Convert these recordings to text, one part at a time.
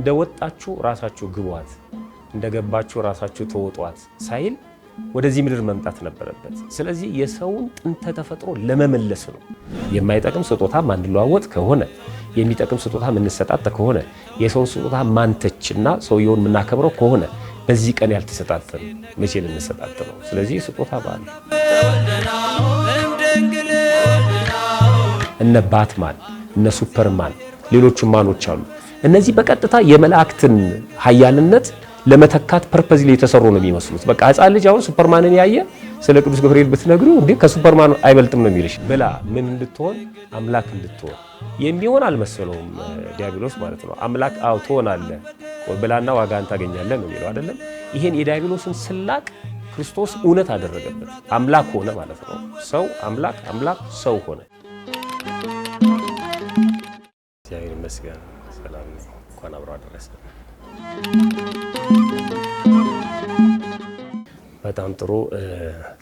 እንደወጣችሁ ራሳችሁ ግቧት እንደገባችሁ ራሳችሁ ተወጧት ሳይል ወደዚህ ምድር መምጣት ነበረበት። ስለዚህ የሰውን ጥንተ ተፈጥሮ ለመመለስ ነው። የማይጠቅም ስጦታ ማንለዋወጥ ከሆነ የሚጠቅም ስጦታ ምንሰጣጥ ከሆነ የሰውን ስጦታ ማንተችና ሰውየውን ምናከብረው ከሆነ በዚህ ቀን ያልተሰጣጠን መቼ ልንሰጣጥ ነው? ስለዚህ ስጦታ ባል እነ ባትማን እነ ሱፐርማን ሌሎችም ማኖች አሉ። እነዚህ በቀጥታ የመላእክትን ኃያልነት ለመተካት ፐርፐዝሊ የተሰሩ ነው የሚመስሉት። በቃ ሕፃን ልጅ አሁን ሱፐርማንን ያየ ስለ ቅዱስ ገብርኤል ብትነግሩ እንዴ ከሱፐርማን አይበልጥም ነው የሚልሽ። ብላ ምን እንድትሆን አምላክ እንድትሆን የሚሆን አልመሰለውም ዲያብሎስ ማለት ነው። አምላክ ትሆናለህ ብላና ዋጋን ታገኛለህ ነው የሚለው አይደለም። ይሄን የዲያብሎስን ስላቅ ክርስቶስ እውነት አደረገበት። አምላክ ሆነ ማለት ነው። ሰው አምላክ፣ አምላክ ሰው ሆነ። እግዚአብሔር ይመስገን። ሰላም ነው። እንኳን አብሮ አደረሰ። በጣም ጥሩ።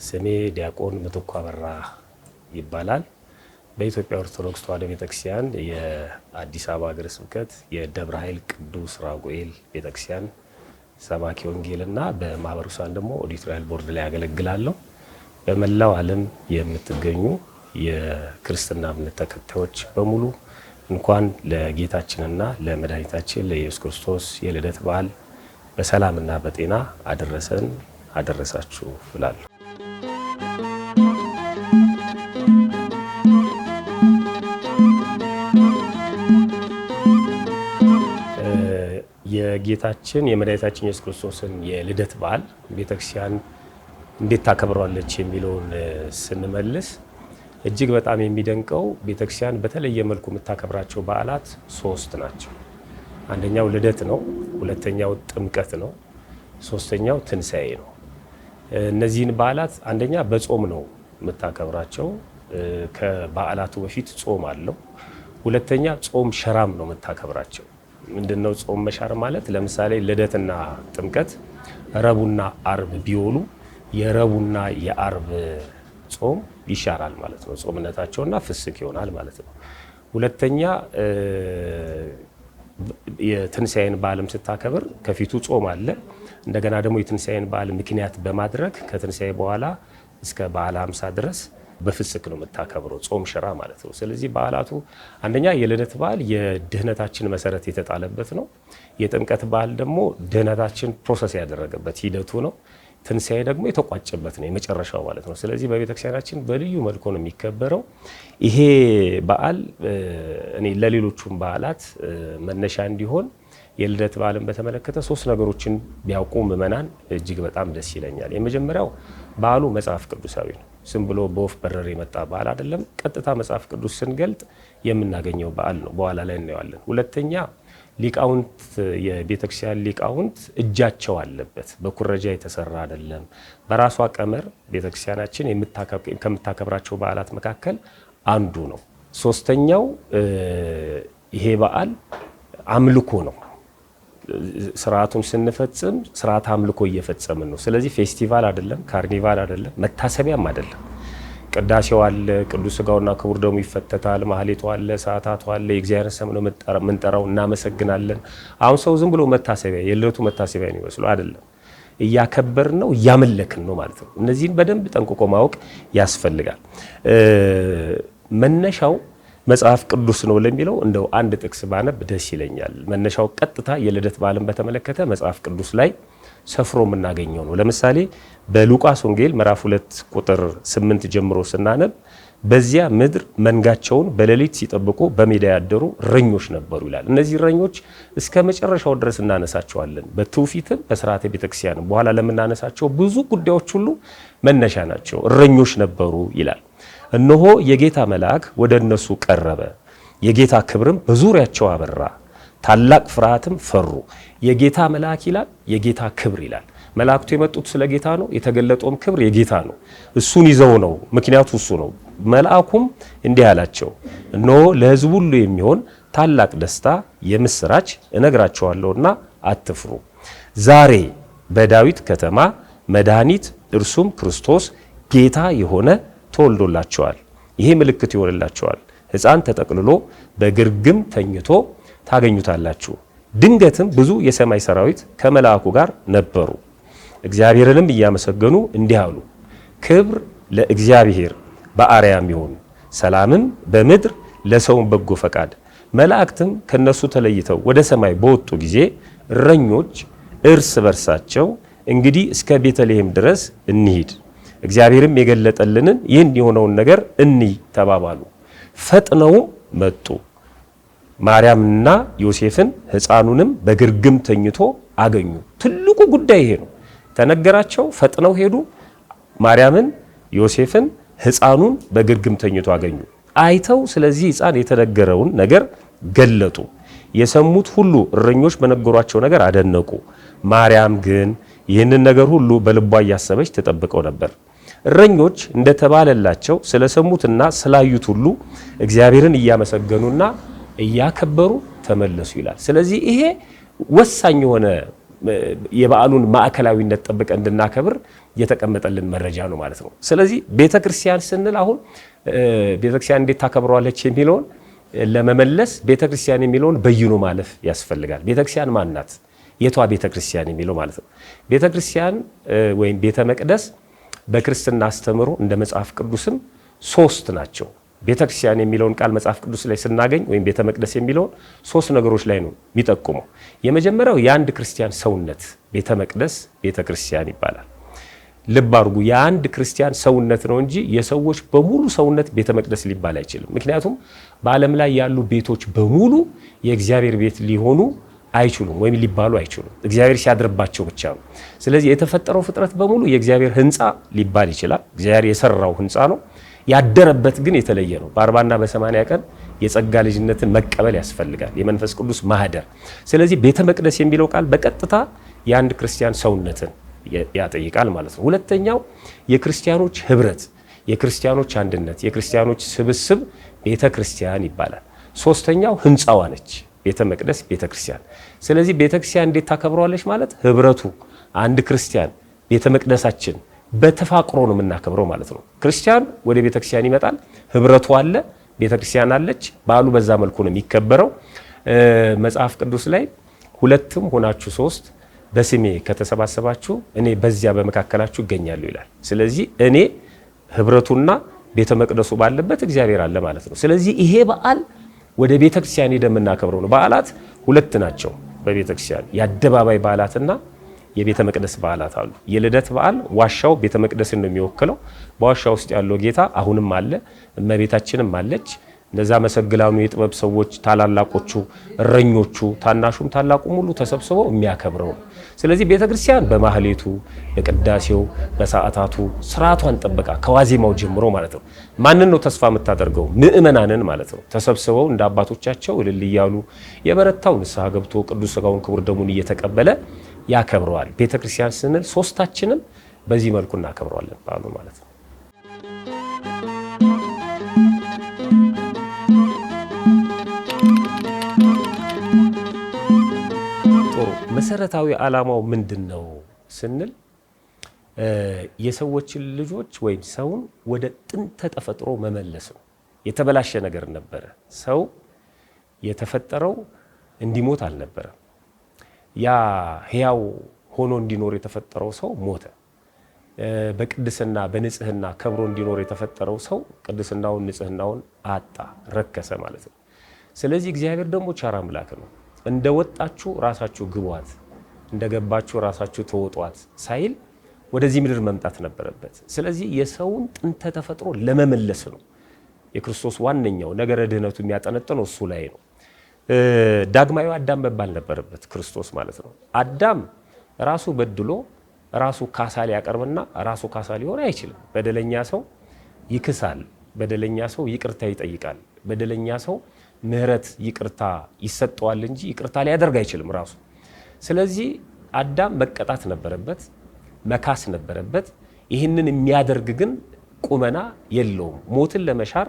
ስሜ ዲያቆን ምትኩ አበራ ይባላል። በኢትዮጵያ ኦርቶዶክስ ተዋሕዶ ቤተክርስቲያን የአዲስ አበባ ሀገረ ስብከት የደብረ ኃይል ቅዱስ ራጉኤል ቤተክርስቲያን ሰባኪ ወንጌልና በማህበረሰብ ደግሞ ኦዲቶሪያል ቦርድ ላይ ያገለግላለሁ። በመላው ዓለም የምትገኙ የክርስትና እምነት ተከታዮች በሙሉ እንኳን ለጌታችንና ለመድኃኒታችን ለኢየሱስ ክርስቶስ የልደት በዓል በሰላምና በጤና አደረሰን አደረሳችሁ እላለሁ። የጌታችን የመድኃኒታችን ኢየሱስ ክርስቶስን የልደት በዓል ቤተክርስቲያን እንዴት ታከብረዋለች የሚለውን ስንመልስ እጅግ በጣም የሚደንቀው ቤተክርስቲያን በተለየ መልኩ የምታከብራቸው በዓላት 3 ናቸው። አንደኛው ልደት ነው፣ ሁለተኛው ጥምቀት ነው፣ ሶስተኛው ትንሣኤ ነው። እነዚህን በዓላት አንደኛ በጾም ነው የምታከብራቸው። ከበዓላቱ በፊት ጾም አለው። ሁለተኛ ጾም ሸራም ነው የምታከብራቸው። ምንድነው ጾም መሻር ማለት? ለምሳሌ ልደትና ጥምቀት ረቡዕና አርብ ቢውሉ የረቡዕና የአርብ ጾም ይሻራል ማለት ነው። ጾምነታቸውና ፍስክ ይሆናል ማለት ነው። ሁለተኛ የትንሣኤን በዓልም ስታከብር ከፊቱ ጾም አለ። እንደገና ደግሞ የትንሣኤን በዓል ምክንያት በማድረግ ከትንሣኤ በኋላ እስከ በዓለ ሃምሳ ድረስ በፍስክ ነው የምታከብረው፣ ጾም ሽራ ማለት ነው። ስለዚህ በዓላቱ አንደኛ የልደት በዓል የድህነታችን መሰረት የተጣለበት ነው። የጥምቀት በዓል ደግሞ ድህነታችን ፕሮሰስ ያደረገበት ሂደቱ ነው። ትንሣኤ ደግሞ የተቋጨበት ነው፣ የመጨረሻው ማለት ነው። ስለዚህ በቤተክርስቲያናችን በልዩ መልኩ ነው የሚከበረው ይሄ በዓል። እኔ ለሌሎቹም በዓላት መነሻ እንዲሆን የልደት በዓልን በተመለከተ 3 ነገሮችን ቢያውቁ ምእመናን እጅግ በጣም ደስ ይለኛል። የመጀመሪያው በዓሉ መጽሐፍ ቅዱሳዊ ነው። ዝም ብሎ በወፍ በረር የመጣ በዓል አይደለም። ቀጥታ መጽሐፍ ቅዱስ ስንገልጥ የምናገኘው በዓል ነው። በኋላ ላይ እናየዋለን። ሁለተኛ ሊቃውንት የቤተክርስቲያን ሊቃውንት እጃቸው አለበት። በኩረጃ የተሰራ አይደለም። በራሷ ቀመር ቤተክርስቲያናችን ከምታከብራቸው በዓላት መካከል አንዱ ነው። ሶስተኛው ይሄ በዓል አምልኮ ነው። ስርዓቱን ስንፈጽም ስርዓት አምልኮ እየፈጸምን ነው። ስለዚህ ፌስቲቫል አይደለም፣ ካርኒቫል አይደለም፣ መታሰቢያም አይደለም። ቅዳሴው አለ፣ ቅዱስ ሥጋውና ክቡር ደሙ ይፈተታል፣ ማህሌቱ አለ፣ ሰዓታቱ አለ፣ የእግዚአብሔር ስም ነው የምንጠራው፣ እናመሰግናለን። አሁን ሰው ዝም ብሎ መታሰቢያ የልደቱ መታሰቢያ ነው ይመስሉ አይደለም። እያከበርን ነው፣ እያመለክን ነው ማለት ነው። እነዚህን በደንብ ጠንቅቆ ማወቅ ያስፈልጋል። መነሻው መጽሐፍ ቅዱስ ነው ለሚለው እንደው አንድ ጥቅስ ባነብ ደስ ይለኛል። መነሻው ቀጥታ የልደት በዓልን በተመለከተ መጽሐፍ ቅዱስ ላይ ሰፍሮ የምናገኘው ነው። ለምሳሌ በሉቃስ ወንጌል ምዕራፍ 2 ቁጥር 8 ጀምሮ ስናነብ በዚያ ምድር መንጋቸውን በሌሊት ሲጠብቁ በሜዳ ያደሩ እረኞች ነበሩ ይላል። እነዚህ እረኞች እስከ መጨረሻው ድረስ እናነሳቸዋለን። በትውፊትም በስርዓተ ቤተክርስቲያን በኋላ ለምናነሳቸው ብዙ ጉዳዮች ሁሉ መነሻ ናቸው። እረኞች ነበሩ ይላል። እነሆ የጌታ መልአክ ወደ እነሱ ቀረበ፣ የጌታ ክብርም በዙሪያቸው አበራ፣ ታላቅ ፍርሃትም ፈሩ። የጌታ መልአክ ይላል፣ የጌታ ክብር ይላል። መላእክቱ የመጡት ስለ ጌታ ነው። የተገለጠውም ክብር የጌታ ነው። እሱን ይዘው ነው። ምክንያቱ እሱ ነው። መልአኩም እንዲህ አላቸው፣ እነሆ ለሕዝብ ሁሉ የሚሆን ታላቅ ደስታ የምስራች እነግራቸዋለሁና አትፍሩ። ዛሬ በዳዊት ከተማ መድኃኒት እርሱም ክርስቶስ ጌታ የሆነ ተወልዶላቸዋል። ይሄ ምልክት ይሆንላቸዋል። ሕፃን ተጠቅልሎ በግርግም ተኝቶ ታገኙታላችሁ። ድንገትም ብዙ የሰማይ ሰራዊት ከመልአኩ ጋር ነበሩ፣ እግዚአብሔርንም እያመሰገኑ እንዲህ አሉ፣ ክብር ለእግዚአብሔር በአርያም ይሁን፣ ሰላምም በምድር ለሰውም በጎ ፈቃድ። መላእክትም ከነሱ ተለይተው ወደ ሰማይ በወጡ ጊዜ እረኞች እርስ በርሳቸው እንግዲህ እስከ ቤተልሔም ድረስ እንሂድ፣ እግዚአብሔርም የገለጠልንን ይህን የሆነውን ነገር እንይ ተባባሉ። ፈጥነውም መጡ፣ ማርያምና ዮሴፍን ሕፃኑንም በግርግም ተኝቶ አገኙ። ትልቁ ጉዳይ ይሄ ነው። ተነገራቸው፣ ፈጥነው ሄዱ፣ ማርያምን ዮሴፍን ሕፃኑን በግርግም ተኝቶ አገኙ። አይተው ስለዚህ ሕፃን የተነገረውን ነገር ገለጡ። የሰሙት ሁሉ እረኞች በነገሯቸው ነገር አደነቁ። ማርያም ግን ይህንን ነገር ሁሉ በልቧ እያሰበች ተጠብቀው ነበር። እረኞች እንደተባለላቸው ስለሰሙትና ስላዩት ሁሉ እግዚአብሔርን እያመሰገኑና እያከበሩ ተመለሱ ይላል። ስለዚህ ይሄ ወሳኝ የሆነ የበዓሉን ማዕከላዊነት ጠብቀ እንድናከብር የተቀመጠልን መረጃ ነው ማለት ነው። ስለዚህ ቤተክርስቲያን ስንል አሁን ቤተክርስቲያን እንዴት ታከብረዋለች የሚለውን ለመመለስ ቤተክርስቲያን የሚለውን በይኖ ማለፍ ያስፈልጋል። ቤተክርስቲያን ማን ናት? የቷ ቤተክርስቲያን የሚለው ማለት ነው። ቤተክርስቲያን ወይም ቤተ መቅደስ በክርስትና አስተምሮ እንደ መጽሐፍ ቅዱስም 3 ናቸው። ቤተክርስቲያን የሚለውን ቃል መጽሐፍ ቅዱስ ላይ ስናገኝ ወይም ቤተ መቅደስ የሚለውን 3 ነገሮች ላይ ነው የሚጠቁመው። የመጀመሪያው የአንድ ክርስቲያን ሰውነት ቤተ መቅደስ ቤተክርስቲያን ይባላል። ልብ አድርጉ፣ የአንድ ክርስቲያን ሰውነት ነው እንጂ የሰዎች በሙሉ ሰውነት ቤተ መቅደስ ሊባል አይችልም። ምክንያቱም በዓለም ላይ ያሉ ቤቶች በሙሉ የእግዚአብሔር ቤት ሊሆኑ አይችሉም ወይም ሊባሉ አይችሉም። እግዚአብሔር ሲያድርባቸው ብቻ ነው። ስለዚህ የተፈጠረው ፍጥረት በሙሉ የእግዚአብሔር ሕንፃ ሊባል ይችላል። እግዚአብሔር የሰራው ሕንፃ ነው። ያደረበት ግን የተለየ ነው። በ40ና በ80 ቀን የጸጋ ልጅነትን መቀበል ያስፈልጋል፣ የመንፈስ ቅዱስ ማህደር። ስለዚህ ቤተ መቅደስ የሚለው ቃል በቀጥታ የአንድ ክርስቲያን ሰውነትን ያጠይቃል ማለት ነው። ሁለተኛው የክርስቲያኖች ህብረት፣ የክርስቲያኖች አንድነት፣ የክርስቲያኖች ስብስብ ቤተ ክርስቲያን ይባላል። ሶስተኛው ሕንፃዋ ነች ቤተ መቅደስ ቤተ ክርስቲያን። ስለዚህ ቤተ ክርስቲያን እንዴት ታከብረዋለች ማለት ህብረቱ አንድ ክርስቲያን ቤተ መቅደሳችን በተፋቅሮ ነው የምናከብረው ማለት ነው። ክርስቲያን ወደ ቤተ ክርስቲያን ይመጣል፣ ህብረቱ አለ፣ ቤተ ክርስቲያን አለች። በዓሉ በዛ መልኩ ነው የሚከበረው። መጽሐፍ ቅዱስ ላይ 2 ሆናችሁ 3 በስሜ ከተሰባሰባችሁ እኔ በዚያ በመካከላችሁ እገኛለሁ ይላል። ስለዚህ እኔ ህብረቱና ቤተ መቅደሱ ባለበት እግዚአብሔር አለ ማለት ነው። ስለዚህ ይሄ በዓል ወደ ቤተ ክርስቲያን ሄደን የምናከብረው ነው። በዓላት 2 ናቸው በቤተ ክርስቲያን፣ የአደባባይ በዓላትና የቤተ መቅደስ በዓላት አሉ። የልደት በዓል ዋሻው ቤተ መቅደስን ነው የሚወክለው። በዋሻ ውስጥ ያለው ጌታ አሁንም አለ፣ እመቤታችንም አለች። እነዛ መሰግላኑ የጥበብ ሰዎች ታላላቆቹ፣ እረኞቹ፣ ታናሹም ታላቁም ሁሉ ተሰብስበው የሚያከብረው ነው። ስለዚህ ቤተ ክርስቲያን በማህሌቱ፣ በቅዳሴው፣ በሰዓታቱ ስርዓቷን ጠብቃ ከዋዜማው ጀምሮ ማለት ነው። ማንን ነው ተስፋ የምታደርገው? ምእመናንን ማለት ነው። ተሰብስበው እንደ አባቶቻቸው እልል እያሉ የበረታው ንስሐ ገብቶ ቅዱስ ሥጋውን ክቡር ደሙን እየተቀበለ ያከብረዋል። ቤተ ክርስቲያን ስንል 3ታችንም በዚህ መልኩ እናከብረዋለን በዓሉ ማለት ነው። መሰረታዊ ዓላማው ምንድነው ስንል የሰዎችን ልጆች ወይም ሰውን ወደ ጥንተ ተፈጥሮ መመለስ ነው። የተበላሸ ነገር ነበረ። ሰው የተፈጠረው እንዲሞት አልነበረም። ያ ሕያው ሆኖ እንዲኖር የተፈጠረው ሰው ሞተ። በቅድስና በንጽህና ከብሮ እንዲኖር የተፈጠረው ሰው ቅድስናውን ንጽህናውን አጣ፣ ረከሰ ማለት ነው። ስለዚህ እግዚአብሔር ደግሞ ቸር አምላክ ነው። እንደወጣችሁ ራሳችሁ ግቧት፣ እንደገባችሁ ራሳችሁ ተወጧት ሳይል ወደዚህ ምድር መምጣት ነበረበት። ስለዚህ የሰውን ጥንተ ተፈጥሮ ለመመለስ ነው የክርስቶስ ዋነኛው ነገረ ድህነቱ የሚያጠነጥነው እሱ ላይ ነው። ዳግማዊ አዳም መባል ነበረበት ክርስቶስ ማለት ነው። አዳም ራሱ በድሎ ራሱ ካሳ ሊያቀርብና ራሱ ካሳ ሊሆን አይችልም። በደለኛ ሰው ይክሳል፣ በደለኛ ሰው ይቅርታ ይጠይቃል፣ በደለኛ ሰው ምህረት ይቅርታ ይሰጠዋል እንጂ ይቅርታ ሊያደርግ አይችልም ራሱ። ስለዚህ አዳም መቀጣት ነበረበት፣ መካስ ነበረበት። ይህንን የሚያደርግ ግን ቁመና የለውም። ሞትን ለመሻር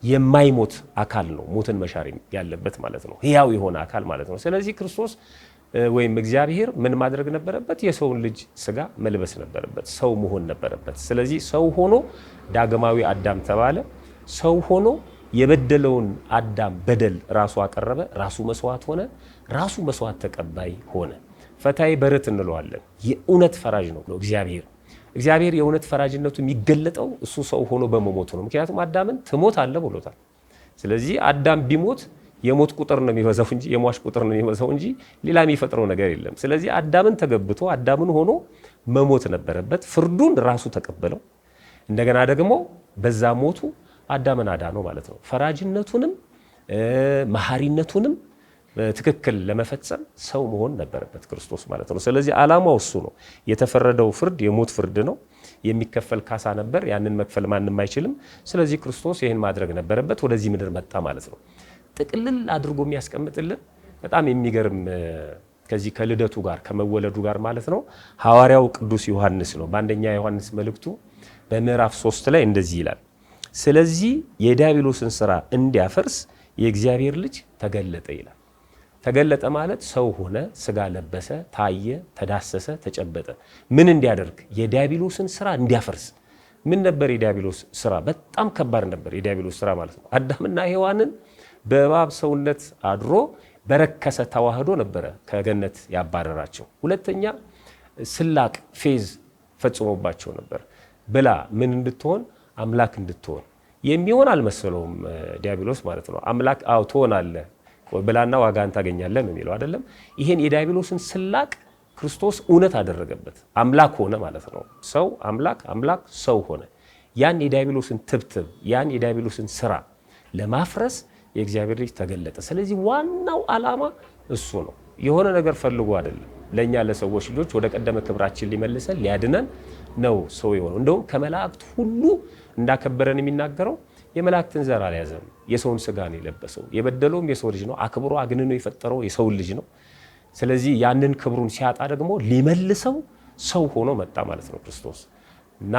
የማይሞት አካል ነው ሞትን መሻር ያለበት ማለት ነው፣ ሕያው የሆነ አካል ማለት ነው። ስለዚህ ክርስቶስ ወይም እግዚአብሔር ምን ማድረግ ነበረበት? የሰውን ልጅ ስጋ መልበስ ነበረበት፣ ሰው መሆን ነበረበት። ስለዚህ ሰው ሆኖ ዳግማዊ አዳም ተባለ። ሰው ሆኖ የበደለውን አዳም በደል ራሱ አቀረበ፣ ራሱ መስዋዕት ሆነ፣ ራሱ መስዋዕት ተቀባይ ሆነ። ፈታዬ በረት እንለዋለን። የእውነት ፈራጅ ነው እግዚአብሔር የእውነት ፈራጅነቱ የሚገለጠው እሱ ሰው ሆኖ በመሞቱ ነው። ምክንያቱም አዳምን ትሞታለህ ብሎታል። ስለዚህ አዳም ቢሞት የሞት ቁጥር ነው የሚበዛው እንጂ የሟች ቁጥር ነው የሚበዛው እንጂ ሌላ የሚፈጥረው ነገር የለም። ስለዚህ አዳምን ተገብቶ አዳምን ሆኖ መሞት ነበረበት። ፍርዱን ራሱ ተቀበለው። እንደገና ደግሞ በዛ ሞቱ አዳምን አዳነው ማለት ነው። ፈራጅነቱንም መሐሪነቱንም በትክክል ለመፈጸም ሰው መሆን ነበረበት ክርስቶስ ማለት ነው። ስለዚህ ዓላማው እሱ ነው። የተፈረደው ፍርድ የሞት ፍርድ ነው። የሚከፈል ካሳ ነበር። ያንን መክፈል ማንም አይችልም። ስለዚህ ክርስቶስ ይህን ማድረግ ነበረበት። ወደዚህ ምድር መጣ ማለት ነው። ጥቅልል አድርጎ የሚያስቀምጥልን በጣም የሚገርም ከዚህ ከልደቱ ጋር ከመወለዱ ጋር ማለት ነው ሐዋርያው ቅዱስ ዮሐንስ ነው። በአንደኛ ዮሐንስ መልእክቱ በምዕራፍ 3 ላይ እንደዚህ ይላል። ስለዚህ የዲያብሎስን ሥራ እንዲያፈርስ የእግዚአብሔር ልጅ ተገለጠ ይላል። ተገለጠ ማለት ሰው ሆነ፣ ስጋ ለበሰ፣ ታየ፣ ተዳሰሰ፣ ተጨበጠ። ምን እንዲያደርግ? የዲያብሎስን ሥራ እንዲያፈርስ። ምን ነበር የዲያብሎስ ሥራ? በጣም ከባድ ነበር የዲያብሎስ ሥራ ማለት ነው። አዳምና ሔዋንን በእባብ ሰውነት አድሮ በረከሰ ተዋህዶ ነበረ ከገነት ያባረራቸው። ሁለተኛ ስላቅ ፌዝ ፈጽሞባቸው ነበር። ብላ ምን እንድትሆን? አምላክ እንድትሆን። የሚሆን አልመሰለውም ዲያብሎስ ማለት ነው። አምላክ ትሆናለህ ብላና ዋጋን ታገኛለህ ነው የሚለው አይደለም። ይሄን የዲያብሎስን ስላቅ ክርስቶስ እውነት አደረገበት። አምላክ ሆነ ማለት ነው። ሰው አምላክ፣ አምላክ ሰው ሆነ። ያን የዲያብሎስን ትብትብ ያን የዲያብሎስን ስራ ለማፍረስ የእግዚአብሔር ልጅ ተገለጠ። ስለዚህ ዋናው ዓላማ እሱ ነው። የሆነ ነገር ፈልጎ አይደለም። ለኛ ለሰዎች ልጆች ወደ ቀደመ ክብራችን ሊመልሰን ሊያድነን ነው ሰው የሆነው። እንደውም ከመላእክት ሁሉ እንዳከበረን የሚናገረው የመላእክትን ዘር አልያዘም፣ የሰውን ስጋ ነው የለበሰው። የበደለውም የሰው ልጅ ነው። አክብሮ አግንኖ የፈጠረው የሰው ልጅ ነው። ስለዚህ ያንን ክብሩን ሲያጣ ደግሞ ሊመልሰው ሰው ሆኖ መጣ ማለት ነው ክርስቶስ። እና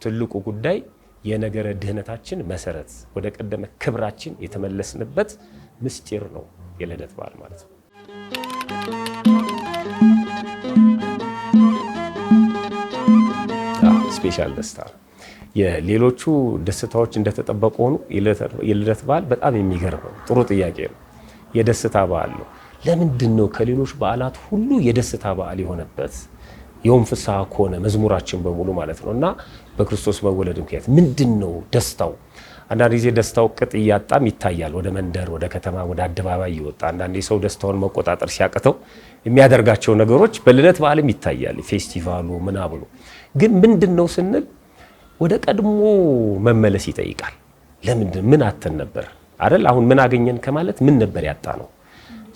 ትልቁ ጉዳይ የነገረ ድህነታችን መሰረት ወደ ቀደመ ክብራችን የተመለስንበት ምስጢር ነው የልደት በዓል ማለት ነው። ስፔሻል ደስታ የሌሎቹ ደስታዎች እንደተጠበቁ ሆኑ የልደት በዓል በጣም የሚገርም ነው። ጥሩ ጥያቄ ነው። የደስታ በዓል ነው። ለምንድን ነው ከሌሎች በዓላት ሁሉ የደስታ በዓል የሆነበት? የውም ፍስሐ ከሆነ መዝሙራችን በሙሉ ማለት ነው። እና በክርስቶስ መወለድ ምክንያት ምንድን ነው ደስታው? አንዳንድ ጊዜ ደስታው ቅጥ እያጣም ይታያል። ወደ መንደር፣ ወደ ከተማ፣ ወደ አደባባይ ይወጣ። አንዳንድ ሰው ደስታውን መቆጣጠር ሲያቅተው የሚያደርጋቸው ነገሮች በልደት በዓልም ይታያል። ፌስቲቫሉ ምናብሉ ግን ምንድን ነው ስንል ወደ ቀድሞ መመለስ ይጠይቃል። ለምንድን ምን አተን ነበር አይደል? አሁን ምን አገኘን ከማለት ምን ነበር ያጣ ነው።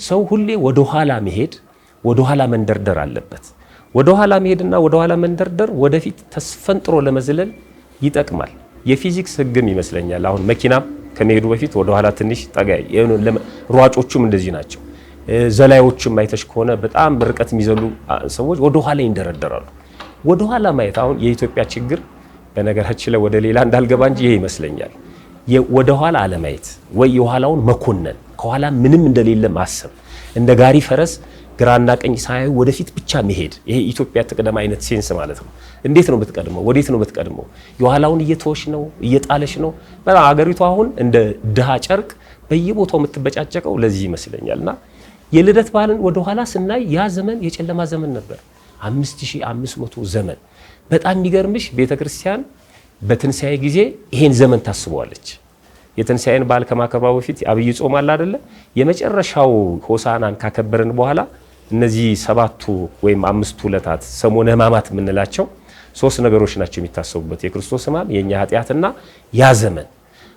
ሰው ሁሌ ወደ ኋላ መሄድ ወደ ኋላ መንደርደር አለበት። ወደ ኋላ መሄድና ወደ ኋላ መንደርደር ወደፊት ተስፈንጥሮ ለመዝለል ይጠቅማል። የፊዚክስ ህግም ይመስለኛል። አሁን መኪናም ከመሄዱ በፊት ወደ ኋላ ትንሽ ጠጋ። ሯጮቹም እንደዚህ ናቸው። ዘላዮቹም አይተሽ ከሆነ በጣም ርቀት የሚዘሉ ሰዎች ወደ ኋላ ይንደረደራሉ። ወደ ኋላ ማየት አሁን የኢትዮጵያ ችግር በነገራችን ላይ ወደ ሌላ እንዳልገባ እንጂ ይሄ ይመስለኛል። ወደ ኋላ አለማየት ወይ የኋላውን መኮነን፣ ከኋላ ምንም እንደሌለ ማሰብ፣ እንደ ጋሪ ፈረስ ግራና ቀኝ ሳያዩ ወደፊት ብቻ መሄድ። ይሄ ኢትዮጵያ ተቀደም አይነት ሴንስ ማለት ነው። እንዴት ነው የምትቀድመው? ወዴት ነው የምትቀድመው? የኋላውን እየተወሽ ነው፣ እየጣለሽ ነው። በጣም አገሪቱ አሁን እንደ ድሃ ጨርቅ በየቦታው የምትበጫጨቀው ለዚህ ይመስለኛልና የልደት በዓልን ወደ ኋላ ስናይ ያ ዘመን የጨለማ ዘመን ነበር። 5500 ዘመን። በጣም የሚገርምሽ ቤተክርስቲያን በትንሳኤ ጊዜ ይሄን ዘመን ታስበዋለች። የትንሳኤን በዓል ከማከብሯ በፊት አብይ ጾም አለ አይደለ? የመጨረሻው ሆሳናን ካከበረን በኋላ እነዚህ 7ቱ ወይም 5ቱ ዕለታት ሰሞነ ሕማማት የምንላቸው 3 ነገሮች ናቸው የሚታሰቡበት። የክርስቶስ ሕማም፣ የኛ ኃጢአትና ያ ዘመን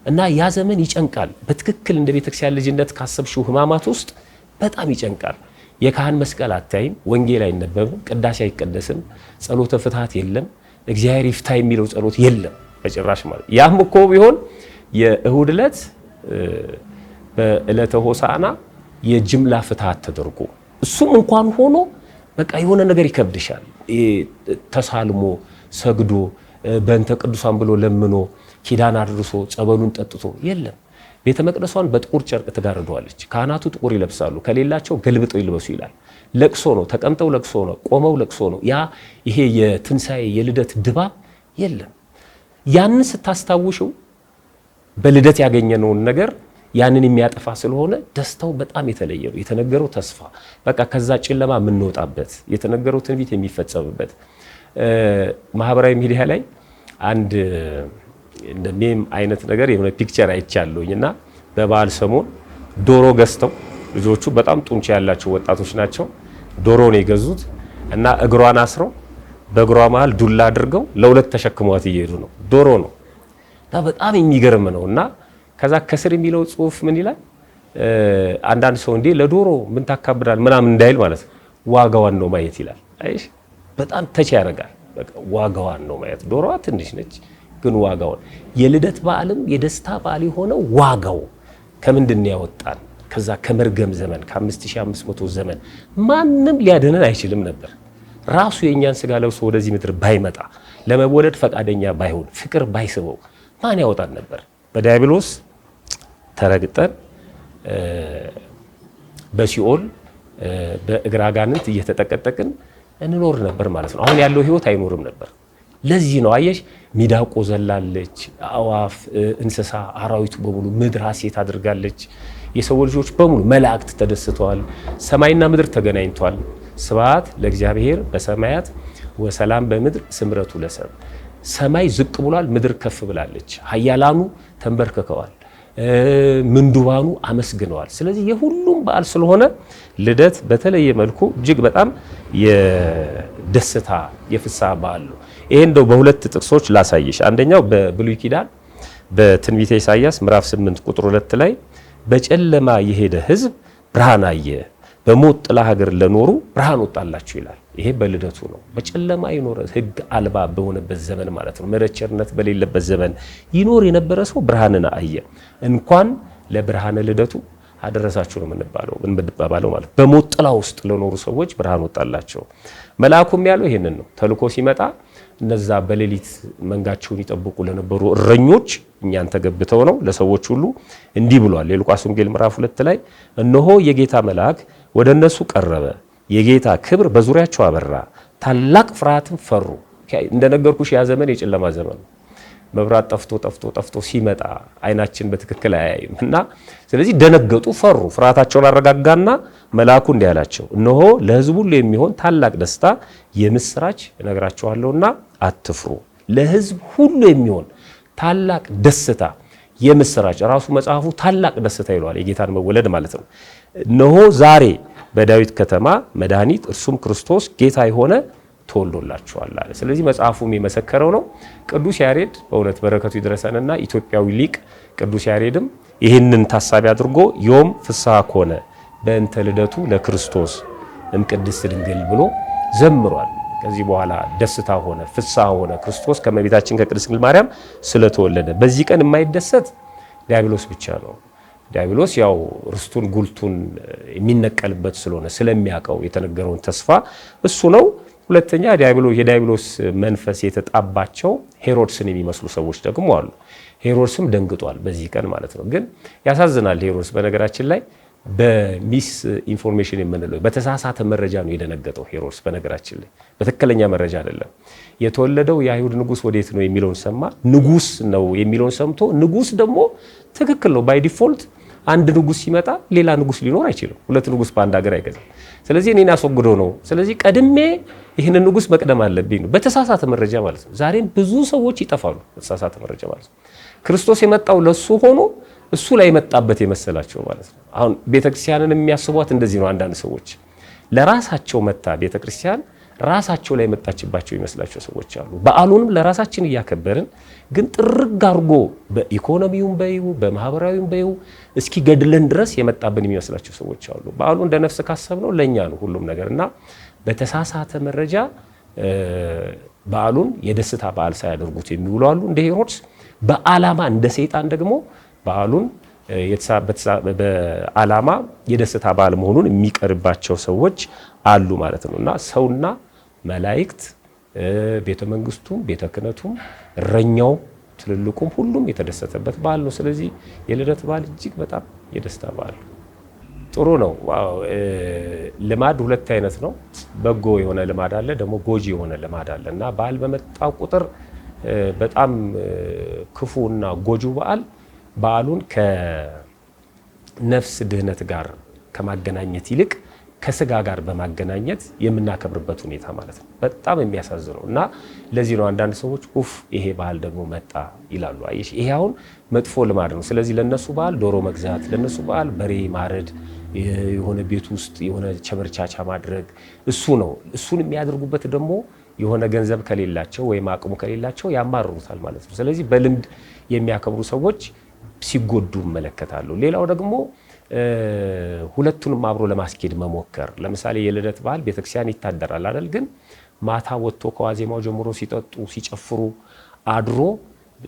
እና ያ ዘመን ይጨንቃል። በትክክል እንደ ቤተክርስቲያን ልጅነት ካሰብሽው ሕማማት ውስጥ በጣም ይጨንቃል። የካህን መስቀል አታይም፣ ወንጌል አይነበብም፣ ቅዳሴ አይቀደስም፣ ጸሎተ ፍትሐት የለም፣ እግዚአብሔር ይፍታ የሚለው ጸሎት የለም በጭራሽ ማለት። ያም እኮ ቢሆን የእሁድ ዕለት በዕለተ ሆሳዕና የጅምላ ፍትሐት ተደርጎ እሱም እንኳን ሆኖ በቃ የሆነ ነገር ይከብድሻል። ተሳልሞ ሰግዶ በእንተ ቅዱሳን ብሎ ለምኖ ኪዳን አድርሶ ጸበሉን ጠጥቶ የለም። ቤተ መቅደሷን በጥቁር ጨርቅ ትጋርደዋለች። ካህናቱ ጥቁር ይለብሳሉ፣ ከሌላቸው ገልብጠው ይልበሱ ይላል። ለቅሶ ነው፣ ተቀምጠው ለቅሶ ነው፣ ቆመው ለቅሶ ነው። ይሄ የትንሣኤ የልደት ድባብ የለም። ያንን ስታስታውሽው በልደት ያገኘነውን ነገር ያንን የሚያጠፋ ስለሆነ ደስታው በጣም የተለየ ነው። የተነገረው ተስፋ በቃ ከዛ ጨለማ የምንወጣበት የተነገረው ትንቢት የሚፈጸምበት ማህበራዊ ሚዲያ ላይ አንድ እንደ ሜም አይነት ነገር የሆነ ፒክቸር አይቻለሁኝና በበዓል ሰሞን ዶሮ ገዝተው ልጆቹ በጣም ጡንቻ ያላቸው ወጣቶች ናቸው። ዶሮ ነው የገዙት እና እግሯን አስረው በእግሯ መሃል ዱላ አድርገው ለሁለት ተሸክመዋት እየሄዱ ነው። ዶሮ ነው እና በጣም የሚገርም ነውና ከዛ ከስር የሚለው ጽሁፍ ምን ይላል? አንዳንድ ሰው እንዴ ለዶሮ ምን ታካብዳል ምናምን እንዳይል ማለት ነው ዋጋዋን ነው ማየት ይላል። አይሽ በጣም ተች ያደርጋል። በቃ ዋጋዋን ነው ማየት። ዶሮዋ ትንሽ ነች ግን ዋጋውን የልደት በዓልም የደስታ በዓል የሆነው ዋጋው ከምንድን ነው ያወጣን? ከዛ ከመርገም ዘመን ከ5500 ዘመን ማንም ሊያድነን አይችልም ነበር። ራሱ የኛን ስጋ ለብሶ ወደዚህ ምድር ባይመጣ ለመወለድ ፈቃደኛ ባይሆን ፍቅር ባይስበው ማን ያወጣን ነበር? በዲያብሎስ ተረግጠን በሲኦል በእግረ አጋንንት እየተጠቀጠቅን እንኖር ነበር ማለት ነው። አሁን ያለው ህይወት አይኖርም ነበር። ለዚህ ነው አየሽ ሚዳቆ ዘላለች፣ አዋፍ፣ እንስሳ፣ አራዊቱ በሙሉ ምድር ሐሴት አድርጋለች። የሰው ልጆች በሙሉ መላእክት ተደስተዋል። ሰማይና ምድር ተገናኝቷል። ስብሐት ለእግዚአብሔር በሰማያት ወሰላም በምድር ስምረቱ ለሰብ። ሰማይ ዝቅ ብሏል፣ ምድር ከፍ ብላለች። ኃያላኑ ተንበርክከዋል፣ ምንዱባኑ አመስግነዋል። ስለዚህ የሁሉም በዓል ስለሆነ ልደት በተለየ መልኩ እጅግ በጣም የደስታ የፍስሐ በዓል ነው። ይሄ እንደው በሁለት ጥቅሶች ላሳይሽ። አንደኛው በብሉይ ኪዳን በትንቢተ ኢሳይያስ ምዕራፍ 8 ቁጥር 2 ላይ በጨለማ የሄደ ሕዝብ ብርሃን አየ፣ በሞት ጥላ ሀገር ለኖሩ ብርሃን ወጣላችሁ ይላል። ይሄ በልደቱ ነው። በጨለማ የኖረ ሕግ አልባ በሆነበት ዘመን ማለት ነው፣ መረቸርነት በሌለበት ዘመን ይኖር የነበረ ሰው ብርሃንን አየ። እንኳን ለብርሃነ ልደቱ አደረሳችሁ ነው የምንባለው ማለት። በሞት ጥላ ውስጥ ለኖሩ ሰዎች ብርሃን ወጣላቸው። መልአኩም ያለው ይሄንን ነው። ተልኮ ሲመጣ እነዛ በሌሊት መንጋቸውን ይጠብቁ ለነበሩ እረኞች እኛን ተገብተው ነው ለሰዎች ሁሉ እንዲህ ብሏል። የሉቃስ ወንጌል ምዕራፍ 2 ላይ እነሆ የጌታ መልአክ ወደ እነሱ ቀረበ፣ የጌታ ክብር በዙሪያቸው አበራ፣ ታላቅ ፍርሃትን ፈሩ። እንደነገርኩሽ ያ ዘመን የጨለማ ዘመን ነው። መብራት ጠፍቶ ሲመጣ አይናችን በትክክል አያይም እና ስለዚህ ደነገጡ፣ ፈሩ። ፍርሃታቸውን አረጋጋና መልአኩ እንዲህ አላቸው፣ እነሆ ለሕዝቡ ሁሉ የሚሆን ታላቅ ደስታ የምስራች እነግራችኋለሁና አትፍሩ። ለሕዝብ ሁሉ የሚሆን ታላቅ ደስታ የምስራች። ራሱ መጽሐፉ ታላቅ ደስታ ይለዋል፣ የጌታን መወለድ ማለት ነው። እነሆ ዛሬ በዳዊት ከተማ መድኃኒት እርሱም ክርስቶስ ጌታ የሆነ ተወልዶላችኋል አለ። ስለዚህ መጽሐፉም የመሰከረው ነው። ቅዱስ ያሬድ በእውነት በረከቱ ይድረሰንና ኢትዮጵያዊ ሊቅ ቅዱስ ያሬድም ይህንን ታሳቢ አድርጎ ዮም ፍስሐ ኮነ በእንተ ልደቱ ለክርስቶስ እምቅድስት ድንግል ብሎ ዘምሯል። ከዚህ በኋላ ደስታ ሆነ፣ ፍስሐ ሆነ ክርስቶስ ከእመቤታችን ከቅድስት ድንግል ማርያም ስለተወለደ። በዚህ ቀን የማይደሰት ዲያብሎስ ብቻ ነው። ዲያብሎስ ያው ርስቱን ጉልቱን የሚነቀልበት ስለሆነ ስለሚያውቀው የተነገረውን ተስፋ እሱ ነው። ሁለተኛ የዲያብሎስ መንፈስ የተጣባቸው ሄሮድስን የሚመስሉ ሰዎች ደግሞ አሉ። ሄሮድስም ደንግጧል በዚህ ቀን ማለት ነው። ግን ያሳዝናል። ሄሮድስ በነገራችን ላይ በሚስ ኢንፎርሜሽን የምንለው በተሳሳተ መረጃ ነው የደነገጠው። ሄሮድስ በነገራችን ላይ በትክክለኛ መረጃ አይደለም የተወለደው። የአይሁድ ንጉስ ወዴት ነው የሚለውን ሰማ። ንጉስ ነው የሚለውን ሰምቶ ንጉስ ደግሞ ትክክል ነው። ባይ ዲፎልት አንድ ንጉስ ሲመጣ ሌላ ንጉስ ሊኖር አይችልም። ሁለት ንጉስ በአንድ ሀገር አይገዛም። ስለዚህ እኔን አስወግዶ ነው። ስለዚህ ቀድሜ ይህንን ንጉስ መቅደም አለብኝ ነው፣ በተሳሳተ መረጃ ማለት ነው። ዛሬም ብዙ ሰዎች ይጠፋሉ በተሳሳተ መረጃ ማለት ነው። ክርስቶስ የመጣው ለሱ ሆኖ እሱ ላይ የመጣበት የመሰላቸው ማለት ነው። አሁን ቤተክርስቲያንን የሚያስቧት እንደዚህ ነው። አንዳንድ ሰዎች ለራሳቸው መታ ቤተክርስቲያን ራሳቸው ላይ መጣችባቸው ይመስላቸው ሰዎች አሉ። በዓሉንም ለራሳችን እያከበርን ግን ጥርግ አድርጎ በኢኮኖሚውም በይው በማህበራዊም በይው እስኪ ገድለን ድረስ የመጣብን የሚመስላቸው ሰዎች አሉ። በዓሉ እንደ ነፍስ ካሰብነው ለኛ ነው ሁሉም ነገርና በተሳሳተ መረጃ በዓሉን የደስታ በዓል ሳያደርጉት የሚውሉ አሉ እንደ ሄሮድስ። በዓላማ እንደ ሰይጣን ደግሞ በዓሉን በዓላማ የደስታ በዓል መሆኑን የሚቀርባቸው ሰዎች አሉ ማለት ነውና ሰውና መላእክት ቤተ መንግስቱም ቤተ ክህነቱም እረኛው ትልልቁም ሁሉም የተደሰተበት በዓል ነው። ስለዚህ የልደት በዓል እጅግ በጣም የደስታ በዓል ነው። ጥሩ ነው። ልማድ ሁለት አይነት ነው። በጎ የሆነ ልማድ አለ፣ ደግሞ ጎጂ የሆነ ልማድ አለ እና በዓል በመጣ ቁጥር በጣም ክፉና ጎጂው በዓል በዓሉን ከነፍስ ድህነት ጋር ከማገናኘት ይልቅ ከስጋ ጋር በማገናኘት የምናከብርበት ሁኔታ ማለት ነው። በጣም የሚያሳዝነው እና ለዚህ ነው አንዳንድ ሰዎች ኡፍ ይሄ በዓል ደግሞ መጣ ይላሉ። አየሽ ይሄ አሁን መጥፎ ልማድ ነው። ስለዚህ ለነሱ በዓል ዶሮ መግዛት፣ ለነሱ በዓል በሬ ማረድ፣ የሆነ ቤት ውስጥ የሆነ ቸበርቻቻ ማድረግ እሱ ነው። እሱን የሚያደርጉበት ደግሞ የሆነ ገንዘብ ከሌላቸው ወይም አቅሙ ከሌላቸው ያማርሩታል ማለት ነው። ስለዚህ በልምድ የሚያከብሩ ሰዎች ሲጎዱ እመለከታለሁ። ሌላው ደግሞ ሁለቱንም አብሮ ለማስኬድ መሞከር። ለምሳሌ የልደት በዓል ቤተክርስቲያን ይታደራል አይደል? ግን ማታ ወጥቶ ከዋዜማው ጀምሮ ሲጠጡ ሲጨፍሩ አድሮ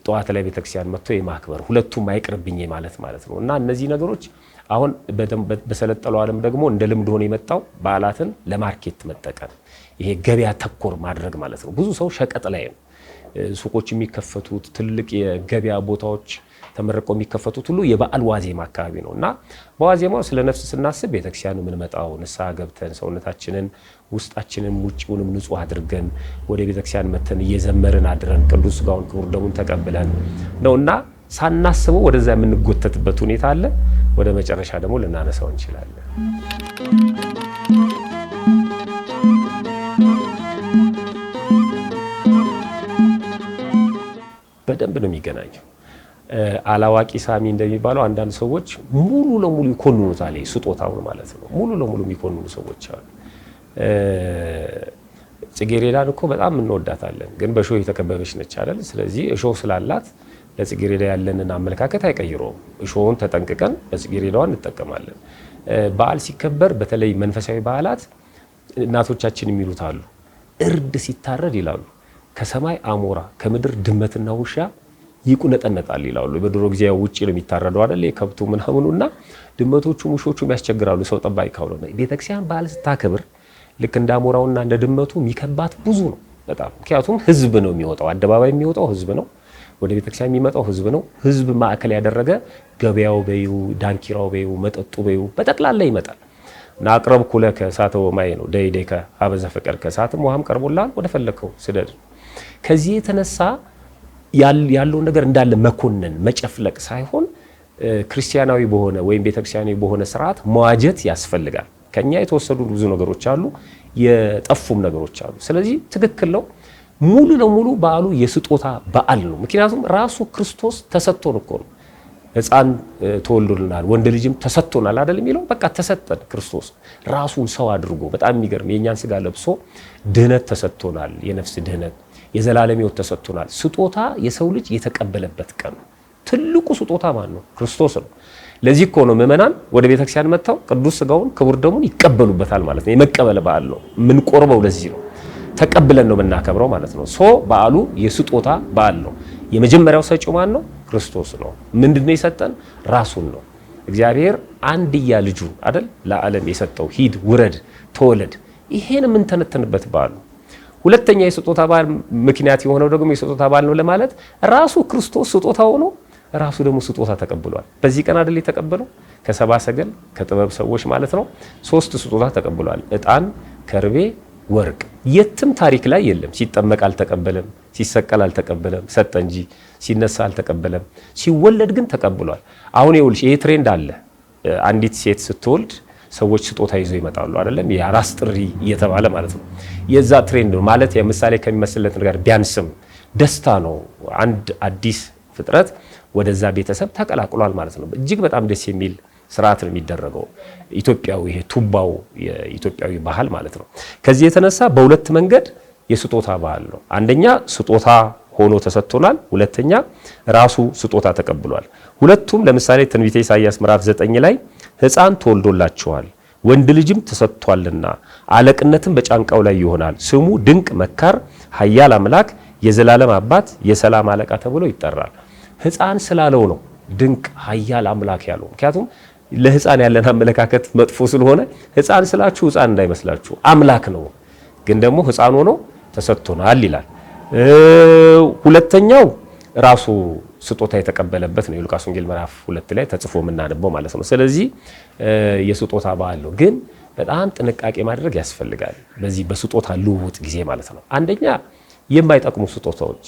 ጠዋት ላይ ቤተክርስቲያን መጥቶ የማክበር ሁለቱም አይቅርብኝ ማለት ነው። እና እነዚህ ነገሮች አሁን በሰለጠለው ዓለም ደግሞ እንደ ልምድ ሆኖ የመጣው በዓላትን ለማርኬት መጠቀም፣ ይሄ ገበያ ተኮር ማድረግ ማለት ነው። ብዙ ሰው ሸቀጥ ላይ ነው ሱቆች የሚከፈቱት፣ ትልቅ የገበያ ቦታዎች ተመርቀው የሚከፈቱት ሁሉ የበዓል ዋዜማ አካባቢ ነው። እና በዋዜማው ስለ ነፍስ ስናስብ ቤተክርስቲያን የምንመጣው ንስሐ ገብተን ሰውነታችንን ውስጣችንን ውጪውንም ንጹህ አድርገን ወደ ቤተክርስቲያን መተን እየዘመርን አድረን ቅዱስ ሥጋውን ክቡር ደሙን ተቀብለን ነውና ሳናስበው ወደዛ የምንጎተትበት ሁኔታ አለ። ወደ መጨረሻ ደግሞ ልናነሳው እንችላለን። በደንብ ነው የሚገናኘው። አላዋቂ ሳሚ እንደሚባለው አንዳንድ ሰዎች ሙሉ ለሙሉ ይኮንኑታል ስጦታውን ማለት ነው። ሙሉ ለሙሉ የሚኮንኑ ሰዎች አሉ። ጽጌረዳን እኮ በጣም እንወዳታለን፣ ግን በእሾህ የተከበበች ነች አይደል? ስለዚህ እሾህ ስላላት ለጽጌረዳ ያለንን አመለካከት አይቀይረውም። እሾሁን ተጠንቅቀን በጽጌረዳዋን እንጠቀማለን። በዓል ሲከበር በተለይ መንፈሳዊ በዓላት እናቶቻችን የሚሉት አሉ። እርድ ሲታረድ ይላሉ ከሰማይ አሞራ ከምድር ድመትና ውሻ ይቁነጠነጣል ይላሉ። በድሮ ጊዜ ውጪ ነው የሚታረደው አይደል? ከብቱ ምናምኑና ድመቶቹም ውሾቹም ያስቸግራሉ ሰው ጠባቂ ካልሆነ። ቤተክርስቲያን በዓል ስታከብር ልክ እንደ አሞራውና እንደ ድመቱ የሚከባት ብዙ ነው በጣም። ምክንያቱም ህዝብ ነው የሚወጣው፣ አደባባይ የሚወጣው ህዝብ ነው፣ ወደ ቤተክርስቲያን የሚመጣው ህዝብ ነው። ህዝብ ማዕከል ያደረገ ገበያው በዩ፣ ዳንኪራው በዩ፣ መጠጡ በዩ በጠቅላላ ይመጣል። እና አቅረብኩ ለከ እሳተ ወማይ ነው ደይደከ ሀበዘ ፍቅር፣ ከእሳትም ውሃም ቀርቦልሃል ወደ ፈለከው ስደድ። ከዚህ የተነሳ ያለውን ነገር እንዳለ መኮነን መጨፍለቅ ሳይሆን ክርስቲያናዊ በሆነ ወይም ቤተክርስቲያናዊ በሆነ ስርዓት መዋጀት ያስፈልጋል። ከኛ የተወሰዱ ብዙ ነገሮች አሉ፣ የጠፉም ነገሮች አሉ። ስለዚህ ትክክል ነው። ሙሉ ለሙሉ በዓሉ የስጦታ በዓል ነው። ምክንያቱም ራሱ ክርስቶስ ተሰጥቶን እኮ ነው። ሕፃን ተወልዶልናል፣ ወንድ ልጅም ተሰጥቶናል አይደል የሚለው። በቃ ተሰጠን። ክርስቶስ ራሱን ሰው አድርጎ በጣም የሚገርም የእኛን ስጋ ለብሶ ድህነት ተሰጥቶናል። የነፍስ ድህነት፣ የዘላለም ሕይወት ተሰጥቶናል። ስጦታ የሰው ልጅ የተቀበለበት ቀን ነው። ትልቁ ስጦታ ማን ነው? ክርስቶስ ነው። ለዚህ እኮ ነው ምእመናን ወደ ቤተክርስቲያን መጥተው ቅዱስ ሥጋውን ክቡር ደሙን ይቀበሉበታል ማለት ነው። የመቀበል በዓል ነው። የምንቆርበው ለዚህ ነው። ተቀብለን ነው የምናከብረው ማለት ነው። በዓሉ የስጦታ በዓል ነው። የመጀመሪያው ሰጪው ማን ነው? ክርስቶስ ነው። ምንድነው የሰጠን? ራሱን ነው። እግዚአብሔር አንድያ ልጁን አይደል ለዓለም የሰጠው። ሂድ፣ ውረድ፣ ተወለድ። ይሄን የምንተነተንበት በዓል ነው። ሁለተኛ የስጦታ በዓል ምክንያት የሆነው ደግሞ የስጦታ በዓል ነው ለማለት ራሱ ክርስቶስ ስጦታ ሆኖ ራሱ ደግሞ ስጦታ ተቀብሏል። በዚህ ቀን አይደል የተቀበለው? ከሰባ ሰገል ከጥበብ ሰዎች ማለት ነው 3 ስጦታ ተቀብሏል። ዕጣን፣ ከርቤ፣ ወርቅ። የትም ታሪክ ላይ የለም። ሲጠመቅ አልተቀበለም፣ ሲሰቀል አልተቀበለም፣ ሰጠ እንጂ ሲነሳ አልተቀበለም። ሲወለድ ግን ተቀብሏል። አሁን ይኸውልሽ ይሄ ትሬንድ አለ። አንዲት ሴት ስትወልድ ሰዎች ስጦታ ይዘው ይመጣሉ አይደለም? የአራስ ጥሪ እየተባለ ማለት ነው። የዛ ትሬንድ ነው ማለት የምሳሌ ከሚመስልለት ነገር ቢያንስም ደስታ ነው። አንድ አዲስ ፍጥረት ወደዛ ቤተሰብ ተቀላቅሏል ማለት ነው። እጅግ በጣም ደስ የሚል ስርዓት ነው የሚደረገው። ኢትዮጵያዊ ይሄ ቱባው የኢትዮጵያዊ ባህል ማለት ነው። ከዚህ የተነሳ በሁለት መንገድ የስጦታ ባህል ነው። አንደኛ ስጦታ ሆኖ ተሰጥቶናል፣ ሁለተኛ ራሱ ስጦታ ተቀብሏል። ሁለቱም ለምሳሌ ትንቢተ ኢሳይያስ ምዕራፍ 9 ላይ ሕፃን ተወልዶላችኋል ወንድ ልጅም ተሰጥቷልና አለቅነትም በጫንቃው ላይ ይሆናል፣ ስሙ ድንቅ መካር፣ ኃያል አምላክ፣ የዘላለም አባት፣ የሰላም አለቃ ተብሎ ይጠራል። ሕፃን ስላለው ነው ድንቅ ኃያል አምላክ ያለው። ምክንያቱም ለሕፃን ያለን አመለካከት መጥፎ ስለሆነ ሕፃን ስላችሁ ሕፃን እንዳይመስላችሁ አምላክ ነው፣ ግን ደግሞ ሕፃን ሆኖ ተሰጥቶናል ይላል። ሁለተኛው ራሱ ስጦታ የተቀበለበት ነው። የሉቃስ ወንጌል ምዕራፍ 2 ላይ ተጽፎ የምናነበው ማለት ነው። ስለዚህ የስጦታ በዓል ነው፣ ግን በጣም ጥንቃቄ ማድረግ ያስፈልጋል በዚህ በስጦታ ልውውጥ ጊዜ ማለት ነው። አንደኛ የማይጠቅሙ ስጦታዎች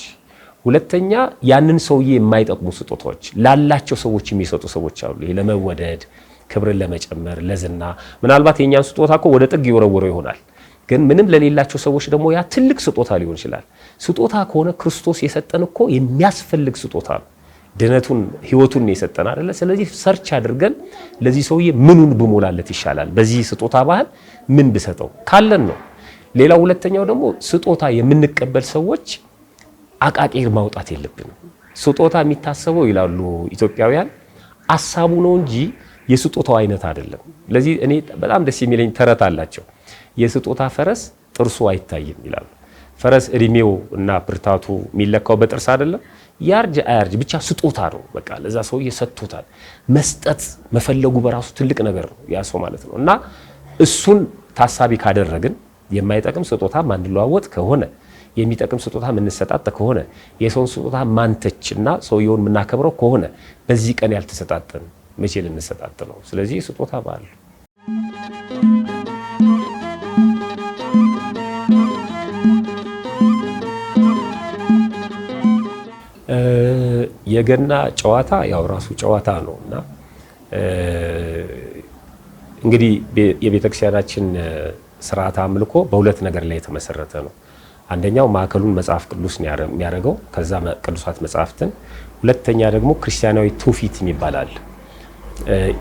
ሁለተኛ ያንን ሰውዬ የማይጠቅሙ ስጦታዎች ላላቸው ሰዎች የሚሰጡ ሰዎች አሉ። ይሄ ለመወደድ ክብርን ለመጨመር ለዝና ምናልባት የኛን ስጦታ እኮ ወደ ጥግ ይወረወረው ይሆናል። ግን ምንም ለሌላቸው ሰዎች ደግሞ ያ ትልቅ ስጦታ ሊሆን ይችላል። ስጦታ ከሆነ ክርስቶስ የሰጠን እኮ የሚያስፈልግ ስጦታ ነው። ድነቱን ህይወቱን የሰጠን አይደለ? ስለዚህ ሰርች አድርገን ለዚህ ሰውዬ ምኑን ብሞላለት ይሻላል፣ በዚህ ስጦታ ባህል ምን ብሰጠው ካለን ነው። ሌላው ሁለተኛው ደግሞ ስጦታ የምንቀበል ሰዎች አቃቂር ማውጣት የለብንም። ስጦታ የሚታሰበው ይላሉ ኢትዮጵያውያን አሳቡ ነው እንጂ የስጦታው አይነት አይደለም። ለዚህ እኔ በጣም ደስ የሚለኝ ተረት አላቸው። የስጦታ ፈረስ ጥርሱ አይታይም ይላሉ። ፈረስ እድሜው እና ብርታቱ የሚለካው በጥርስ አይደለም። ያርጅ አያርጅ ብቻ ስጦታ ነው። በቃ ለዛ ሰው ሰጥቶታል። መስጠት መፈለጉ በራሱ ትልቅ ነገር ነው ያ ሰው ማለት ነው። እና እሱን ታሳቢ ካደረግን የማይጠቅም ስጦታ ማንለዋወጥ ከሆነ የሚጠቅም ስጦታ ምንሰጣጥ ከሆነ የሰውን ስጦታ ማንተችና ሰውየውን ምናከብረው ከሆነ በዚህ ቀን ያልተሰጣጠን መቼ ልንሰጣጥ ነው? ስለዚህ ስጦታ ባል የገና ጨዋታ ያው ራሱ ጨዋታ ነውና እንግዲህ የቤተክርስቲያናችን ስርዓተ አምልኮ በሁለት ነገር ላይ የተመሰረተ ነው። አንደኛው ማዕከሉን መጽሐፍ ቅዱስ ነው የሚያደርገው፣ ከዛ ቅዱሳት መጽሐፍትን። ሁለተኛ ደግሞ ክርስቲያናዊ ትውፊት ይባላል።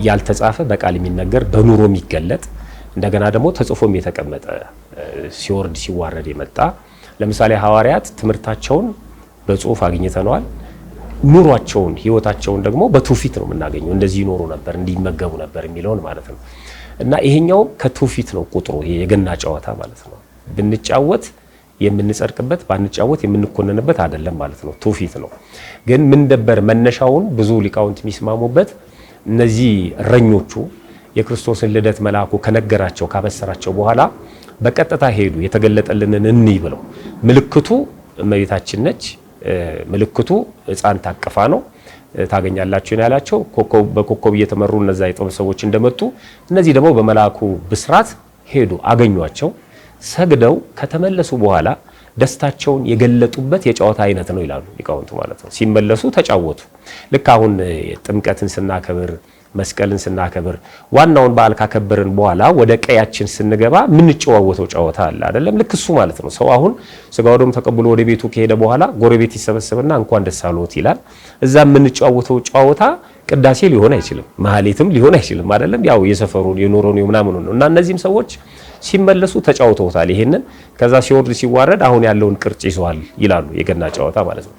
ያልተጻፈ በቃል የሚነገር በኑሮ የሚገለጥ እንደገና ደግሞ ተጽፎም የተቀመጠ ሲወርድ ሲዋረድ የመጣ ለምሳሌ ሐዋርያት ትምህርታቸውን በጽሁፍ አግኝተነዋል። ኑሯቸውን ህይወታቸውን ደግሞ በትውፊት ነው የምናገኘው። እንደዚህ ይኖሩ ነበር፣ እንዲመገቡ ነበር የሚለውን ማለት ነው። እና ይሄኛው ከትውፊት ነው ቁጥሩ። ይሄ የገና ጨዋታ ማለት ነው። ብንጫወት የምንጸድቅበት ባንጫወት የምንኮነንበት አይደለም ማለት ነው። ትውፊት ነው። ግን ምን ነበር መነሻውን ብዙ ሊቃውንት የሚስማሙበት እነዚህ እረኞቹ የክርስቶስን ልደት መልአኩ ከነገራቸው ካበሰራቸው በኋላ በቀጥታ ሄዱ። የተገለጠልንን እንይ ብለው ምልክቱ እመቤታችን ነች። ምልክቱ ሕፃን ታቅፋ ነው ታገኛላችሁ ነው ያላቸው። በኮከብ እየተመሩ እነዛ የጥበብ ሰዎች እንደመጡ እነዚህ ደግሞ በመልአኩ ብስራት ሄዱ፣ አገኟቸው። ሰግደው ከተመለሱ በኋላ ደስታቸውን የገለጡበት የጨዋታ አይነት ነው ይላሉ ሊቃውንቱ ማለት ነው። ሲመለሱ ተጫወቱ። ልክ አሁን ጥምቀትን ስናከብር መስቀልን ስናከብር ዋናውን በዓል ካከበርን በኋላ ወደ ቀያችን ስንገባ ምን ጨዋወተው ጨዋታ አለ አይደለም? ልክ እሱ ማለት ነው። ሰው አሁን ስጋው ደሙ ተቀብሎ ወደ ቤቱ ከሄደ በኋላ ጎረቤት ይሰበሰብና እንኳን ደስ አሎት ይላል። እዛ ምን ጨዋወተው ጨዋታ ቅዳሴ ሊሆን አይችልም፣ ማህሌትም ሊሆን አይችልም አይደለም? ያው የሰፈሩን የኖሮን የምናምን ነው። እና እነዚህም ሰዎች ሲመለሱ ተጫውተውታል ይሄንን። ከዛ ሲወርድ ሲዋረድ አሁን ያለውን ቅርጽ ይዟል ይላሉ የገና ጨዋታ ማለት ነው።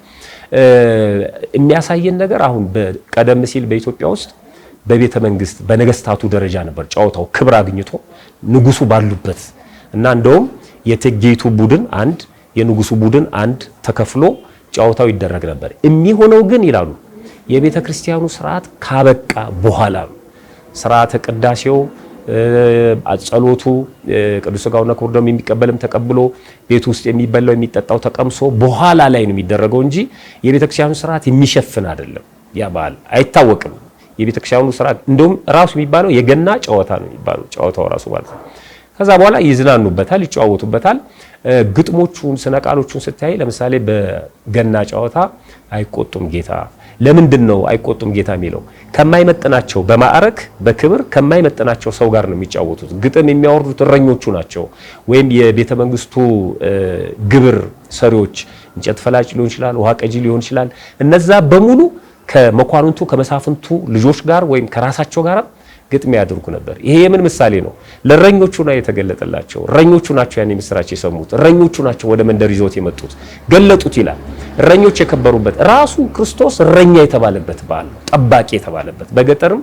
የሚያሳየን ነገር አሁን በቀደም ሲል በኢትዮጵያ ውስጥ በቤተ መንግስት በነገስታቱ ደረጃ ነበር ጨዋታው ክብር አግኝቶ ንጉሱ ባሉበት እና እንደውም የእቴጌይቱ ቡድን አንድ የንጉሱ ቡድን አንድ ተከፍሎ ጨዋታው ይደረግ ነበር። የሚሆነው ግን ይላሉ የቤተ ክርስቲያኑ ስርዓት ካበቃ በኋላ ስርዓተ ቅዳሴው ጸሎቱ ቅዱስ ሥጋውና ክቡር ደሙ የሚቀበልም ተቀብሎ ቤት ውስጥ የሚበላው የሚጠጣው ተቀምሶ በኋላ ላይ ነው የሚደረገው እንጂ የቤተ ክርስቲያኑ ስርዓት የሚሸፍን አይደለም። ያ በዓል አይታወቅም። የቤተ ክርስቲያኑ ስርዓት እንደውም ራሱ የሚባለው የገና ጨዋታ ነው የሚባለው ጨዋታው ራሱ ማለት ነው። ከዛ በኋላ ይዝናኑበታል፣ ይጨዋወቱበታል። ግጥሞቹን ስነ ቃሎቹን ስታይ ለምሳሌ በገና ጨዋታ አይቆጡም ጌታ። ለምንድን ነው አይቆጡም ጌታ የሚለው? ከማይመጥናቸው በማዕረግ በክብር ከማይመጥናቸው ሰው ጋር ነው የሚጫወቱት። ግጥም የሚያወርዱት እረኞቹ ናቸው፣ ወይም የቤተ መንግስቱ ግብር ሰሪዎች፣ እንጨት ፈላጭ ሊሆን ይችላል፣ ውሃ ቀጂ ሊሆን ይችላል። እነዛ በሙሉ ከመኳንንቱ ከመሳፍንቱ ልጆች ጋር ወይም ከራሳቸው ጋር ግጥም ያደርጉ ነበር። ይሄ የምን ምሳሌ ነው? ለእረኞቹ ነው የተገለጠላቸው። እረኞቹ ናቸው ያን ምስራች የሰሙት። እረኞቹ ናቸው ወደ መንደር ይዘውት የመጡት ገለጡት ይላል። እረኞች የከበሩበት ራሱ ክርስቶስ እረኛ የተባለበት በዓል ነው፣ ጠባቂ የተባለበት። በገጠርም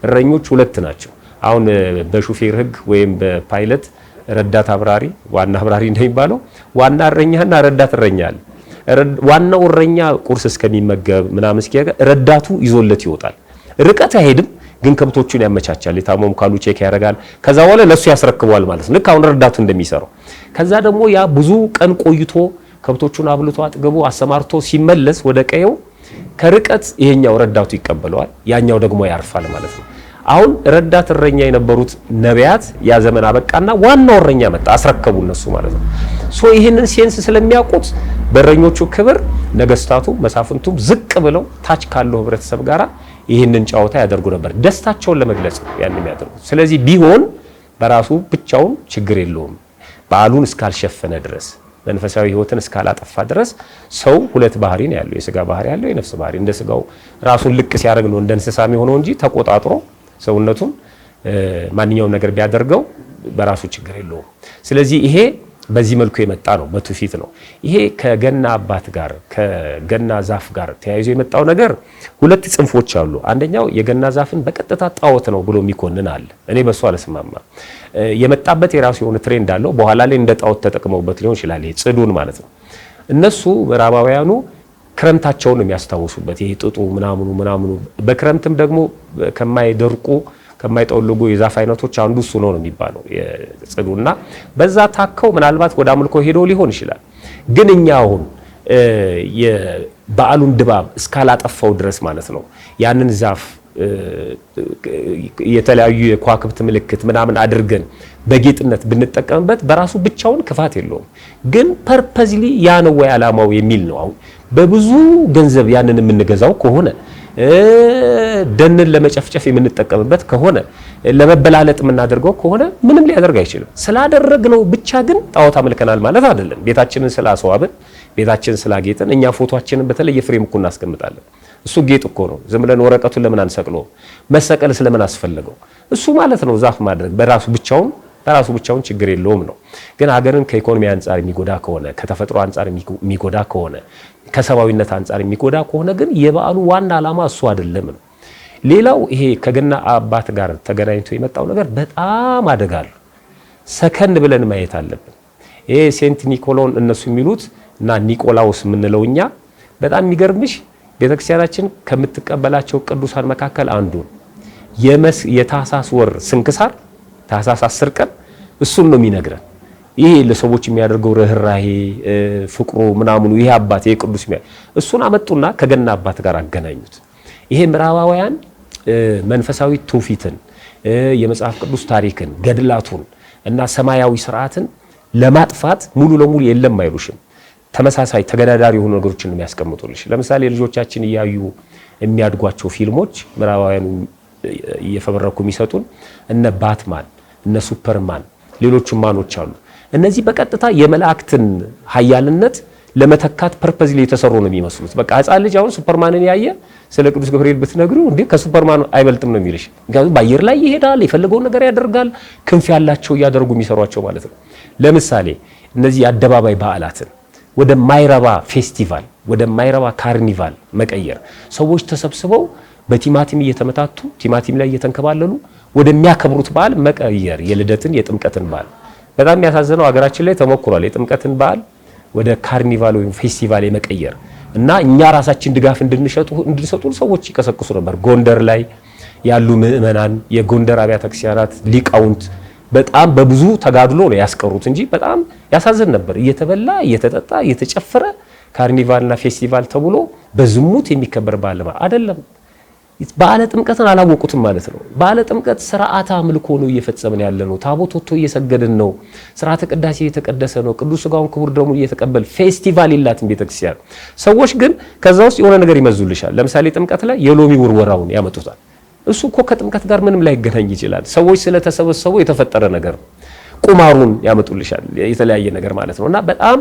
እረኞች ሁለት ናቸው። አሁን በሹፌር ሕግ ወይም በፓይለት ረዳት አብራሪ፣ ዋና አብራሪ እንደሚባለው ዋና እረኛና ረዳት እረኛ አለ። ዋናው እረኛ ቁርስ እስከሚመገብ ምናምን እስኪያገ ረዳቱ ይዞለት ይወጣል። ርቀት አይሄድም ግን ከብቶቹን ያመቻቻል። የታመሙ ካሉ ቼክ ያደርጋል። ከዛ በኋላ ለሱ ያስረክበዋል ማለት ነው፣ ልክ አሁን ረዳቱ እንደሚሰራው። ከዛ ደግሞ ያ ብዙ ቀን ቆይቶ ከብቶቹን አብልቶ አጥግቦ አሰማርቶ ሲመለስ ወደ ቀየው ከርቀት ይሄኛው ረዳቱ ይቀበለዋል፣ ያኛው ደግሞ ያርፋል ማለት ነው። አሁን ረዳት እረኛ የነበሩት ነቢያት ያ ዘመን አበቃና ዋናው እረኛ መጣ፣ አስረከቡ እነሱ ማለት ነው። ሶ ይህንን ሴንስ ስለሚያውቁት በእረኞቹ ክብር ነገስታቱ መሳፍንቱም ዝቅ ብለው ታች ካለው ህብረተሰብ ጋር ይህንን ጨዋታ ያደርጉ ነበር፣ ደስታቸውን ለመግለጽ ያን የሚያደርጉት። ስለዚህ ቢሆን በራሱ ብቻውን ችግር የለውም፣ በዓሉን እስካልሸፈነ ድረስ መንፈሳዊ ህይወትን እስካላጠፋ ድረስ ሰው ሁለት ባህሪ ነው ያለው፣ የስጋ ባህሪ ያለው፣ የነፍስ ባህሪ። እንደ ስጋው ራሱን ልቅ ሲያደርግ ነው እንደ እንስሳ የሚሆነው እንጂ ተቆጣጥሮ ሰውነቱን ማንኛውም ነገር ቢያደርገው በራሱ ችግር የለውም። ስለዚህ ይሄ በዚህ መልኩ የመጣ ነው፣ በትውፊት ነው። ይሄ ከገና አባት ጋር ከገና ዛፍ ጋር ተያይዞ የመጣው ነገር ሁለት ጽንፎች አሉ። አንደኛው የገና ዛፍን በቀጥታ ጣዖት ነው ብሎ የሚኮንን አለ። እኔ በሱ አልስማማም። የመጣበት የራሱ የሆነ ትሬንድ አለው። በኋላ ላይ እንደ ጣዖት ተጠቅመውበት ሊሆን ይችላል። ይሄ ጽዱን ማለት ነው። እነሱ ምዕራባውያኑ ክረምታቸውን የሚያስታውሱበት ይሄ ጥጡ ምናምኑ በክረምትም ደግሞ ከማይደርቁ ከማይጠወልጉ የዛፍ አይነቶች አንዱ እሱ ነው የሚባለው የጽዱና በዛ ታከው ምናልባት ወደ አምልኮ ሄዶ ሊሆን ይችላል። ግን እኛ አሁን የበዓሉን ድባብ እስካላጠፋው ድረስ ማለት ነው ያንን ዛፍ የተለያዩ የኳክብት ምልክት ምናምን አድርገን በጌጥነት ብንጠቀምበት በራሱ ብቻውን ክፋት የለውም። ግን ፐርፐዝሊ ያ ነው ወይ ዓላማው የሚል ነው። አሁን በብዙ ገንዘብ ያንን የምንገዛው ከሆነ ደንን ለመጨፍጨፍ የምንጠቀምበት ከሆነ ለመበላለጥ የምናደርገው ከሆነ ምንም ሊያደርግ አይችልም። ስላደረግነው ብቻ ግን ጣዖት አመልከናል ማለት አይደለም። ቤታችንን ስላስዋብን ቤታችንን ስላጌጥን እኛ ፎቶአችንን በተለየ ፍሬም እኮ እናስቀምጣለን። እሱ ጌጥ እኮ ነው። ዝም ብለን ወረቀቱን ለምን አንሰቅለው? መሰቀል ስለምን አስፈለገው? እሱ ማለት ነው ዛፍ ማድረግ በራሱ ብቻውን ችግር የለውም ነው። ግን ሀገርን ከኢኮኖሚ አንፃር የሚጎዳ ከሆነ ከተፈጥሮ አንፃር የሚጎዳ ከሆነ ከሰባዊነት አንፃር የሚጎዳ ከሆነ ግን የበዓሉ ዋና ዓላማ እሱ አይደለም ነው። ሌላው ይሄ ከገና አባት ጋር ተገናኝቶ የመጣው ነገር በጣም አደጋል። ሰከን ብለን ማየት አለብን። ይሄ ሴንት ኒኮሎን እነሱ የሚሉት እና ኒቆላውስ የምንለው እኛ በጣም የሚገርምሽ ቤተክርስቲያናችን ከምትቀበላቸው ቅዱሳን መካከል አንዱ የታህሳስ ወር ስንክሳር ታህሳስ 10 ቀን እሱን ነው የሚነግረን። ይሄ ለሰዎች የሚያደርገው ርህራሄ ፍቅሩ ምናምኑ ይሄ አባት ይሄ ቅዱስ እሱን አመጡና ከገና አባት ጋር አገናኙት። ይሄ ምዕራባውያን መንፈሳዊ ትውፊትን የመጽሐፍ ቅዱስ ታሪክን ገድላቱን እና ሰማያዊ ስርዓትን ለማጥፋት ሙሉ ለሙሉ የለም አይሉሽም። ተመሳሳይ ተገዳዳሪ የሆኑ ነገሮችን የሚያስቀምጡልሽ። ለምሳሌ ልጆቻችን እያዩ የሚያድጓቸው ፊልሞች ምዕራባውያኑ እየፈበረኩ የሚሰጡን እነ ባትማን እነ ሱፐርማን ሌሎችም ማኖች አሉ። እነዚህ በቀጥታ የመላእክትን ኃያልነት ለመተካት ፐርፐዝሊ የተሰሩ ነው የሚመስሉት። በቃ ህፃን ልጅ አሁን ሱፐርማንን ያየ ስለ ቅዱስ ገብርኤል ብትነግሩ እንዴ ከሱፐርማን አይበልጥም ነው የሚልሽ። ምክንያቱም በአየር ላይ ይሄዳል፣ የፈለገውን ነገር ያደርጋል፣ ክንፍ ያላቸው እያደረጉ የሚሰሯቸው ማለት ነው። ለምሳሌ እነዚህ የአደባባይ በዓላትን ወደ ማይረባ ፌስቲቫል ወደ ማይረባ ካርኒቫል መቀየር፣ ሰዎች ተሰብስበው በቲማቲም እየተመታቱ ቲማቲም ላይ እየተንከባለሉ ወደሚያከብሩት በዓል መቀየር፣ የልደትን የጥምቀትን በዓል በጣም የሚያሳዝነው ሀገራችን ላይ ተሞክሯል። የጥምቀትን በዓል ወደ ካርኒቫል ወይም ፌስቲቫል የመቀየር እና እኛ ራሳችን ድጋፍ እንድንሰጡ ሰዎች ይቀሰቅሱ ነበር። ጎንደር ላይ ያሉ ምዕመናን የጎንደር አብያተ ክርስቲያናት ሊቃውንት በጣም በብዙ ተጋድሎ ነው ያስቀሩት እንጂ በጣም ያሳዝን ነበር። እየተበላ እየተጠጣ እየተጨፈረ ካርኒቫልና ፌስቲቫል ተብሎ በዝሙት የሚከበር በዓል አይደለም። በዓለ ጥምቀትን አላወቁትም ማለት ነው። በዓለ ጥምቀት ስርዓተ አምልኮ ነው እየፈጸምን ያለ ነው። ታቦት ወጥቶ እየሰገድን ነው። ስርዓተ ቅዳሴ እየተቀደሰ ነው። ቅዱስ ሥጋውን ክቡር ደሙን እየተቀበል ፌስቲቫል የላትም ቤተክርስቲያን። ሰዎች ግን ከዛ ውስጥ የሆነ ነገር ይመዙልሻል። ለምሳሌ ጥምቀት ላይ የሎሚ ውርወራውን ያመጡታል። እሱ እኮ ከጥምቀት ጋር ምንም ላይ ይገናኝ ይችላል። ሰዎች ስለተሰበሰቡ የተፈጠረ ነገር ነው። ቁማሩን ያመጡልሻል፣ የተለያየ ነገር ማለት ነውና በጣም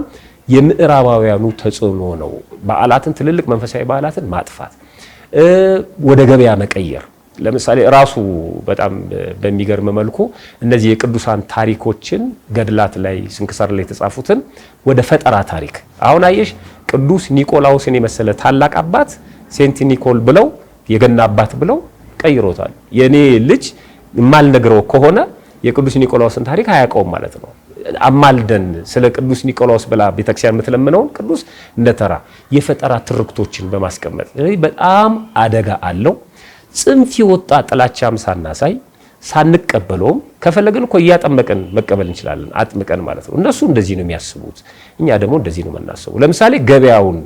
የምዕራባውያኑ ተጽዕኖ ነው። በዓላትን ትልልቅ መንፈሳዊ በዓላትን ማጥፋት፣ ወደ ገበያ መቀየር። ለምሳሌ ራሱ በጣም በሚገርም መልኩ እነዚህ የቅዱሳን ታሪኮችን ገድላት ላይ ስንክሳር ላይ የተጻፉትን ወደ ፈጠራ ታሪክ አሁን አየሽ ቅዱስ ኒቆላውስን የመሰለ ታላቅ አባት ሴንት ኒኮል ብለው የገና አባት ብለው ቀይሮታል። የኔ ልጅ የማልነግረው ከሆነ የቅዱስ ኒቆላውስን ታሪክ አያውቀውም ማለት ነው። አማልደን ስለ ቅዱስ ኒቆላውስ ብላ ቤተክርስቲያን የምትለምነውን ቅዱስ እንደተራ የፈጠራ ትርክቶችን በማስቀመጥ በጣም አደጋ አለው። ጽንፍ የወጣ ጥላቻም ሳናሳይ ሳንቀበለውም ከፈለግን እኮ እያጠመቀን መቀበል እንችላለን፣ አጥምቀን ማለት ነው። እነሱ እንደዚህ ነው የሚያስቡት፣ እኛ ደግሞ እንደዚህ ነው የምናስበው። ለምሳሌ ገበያውን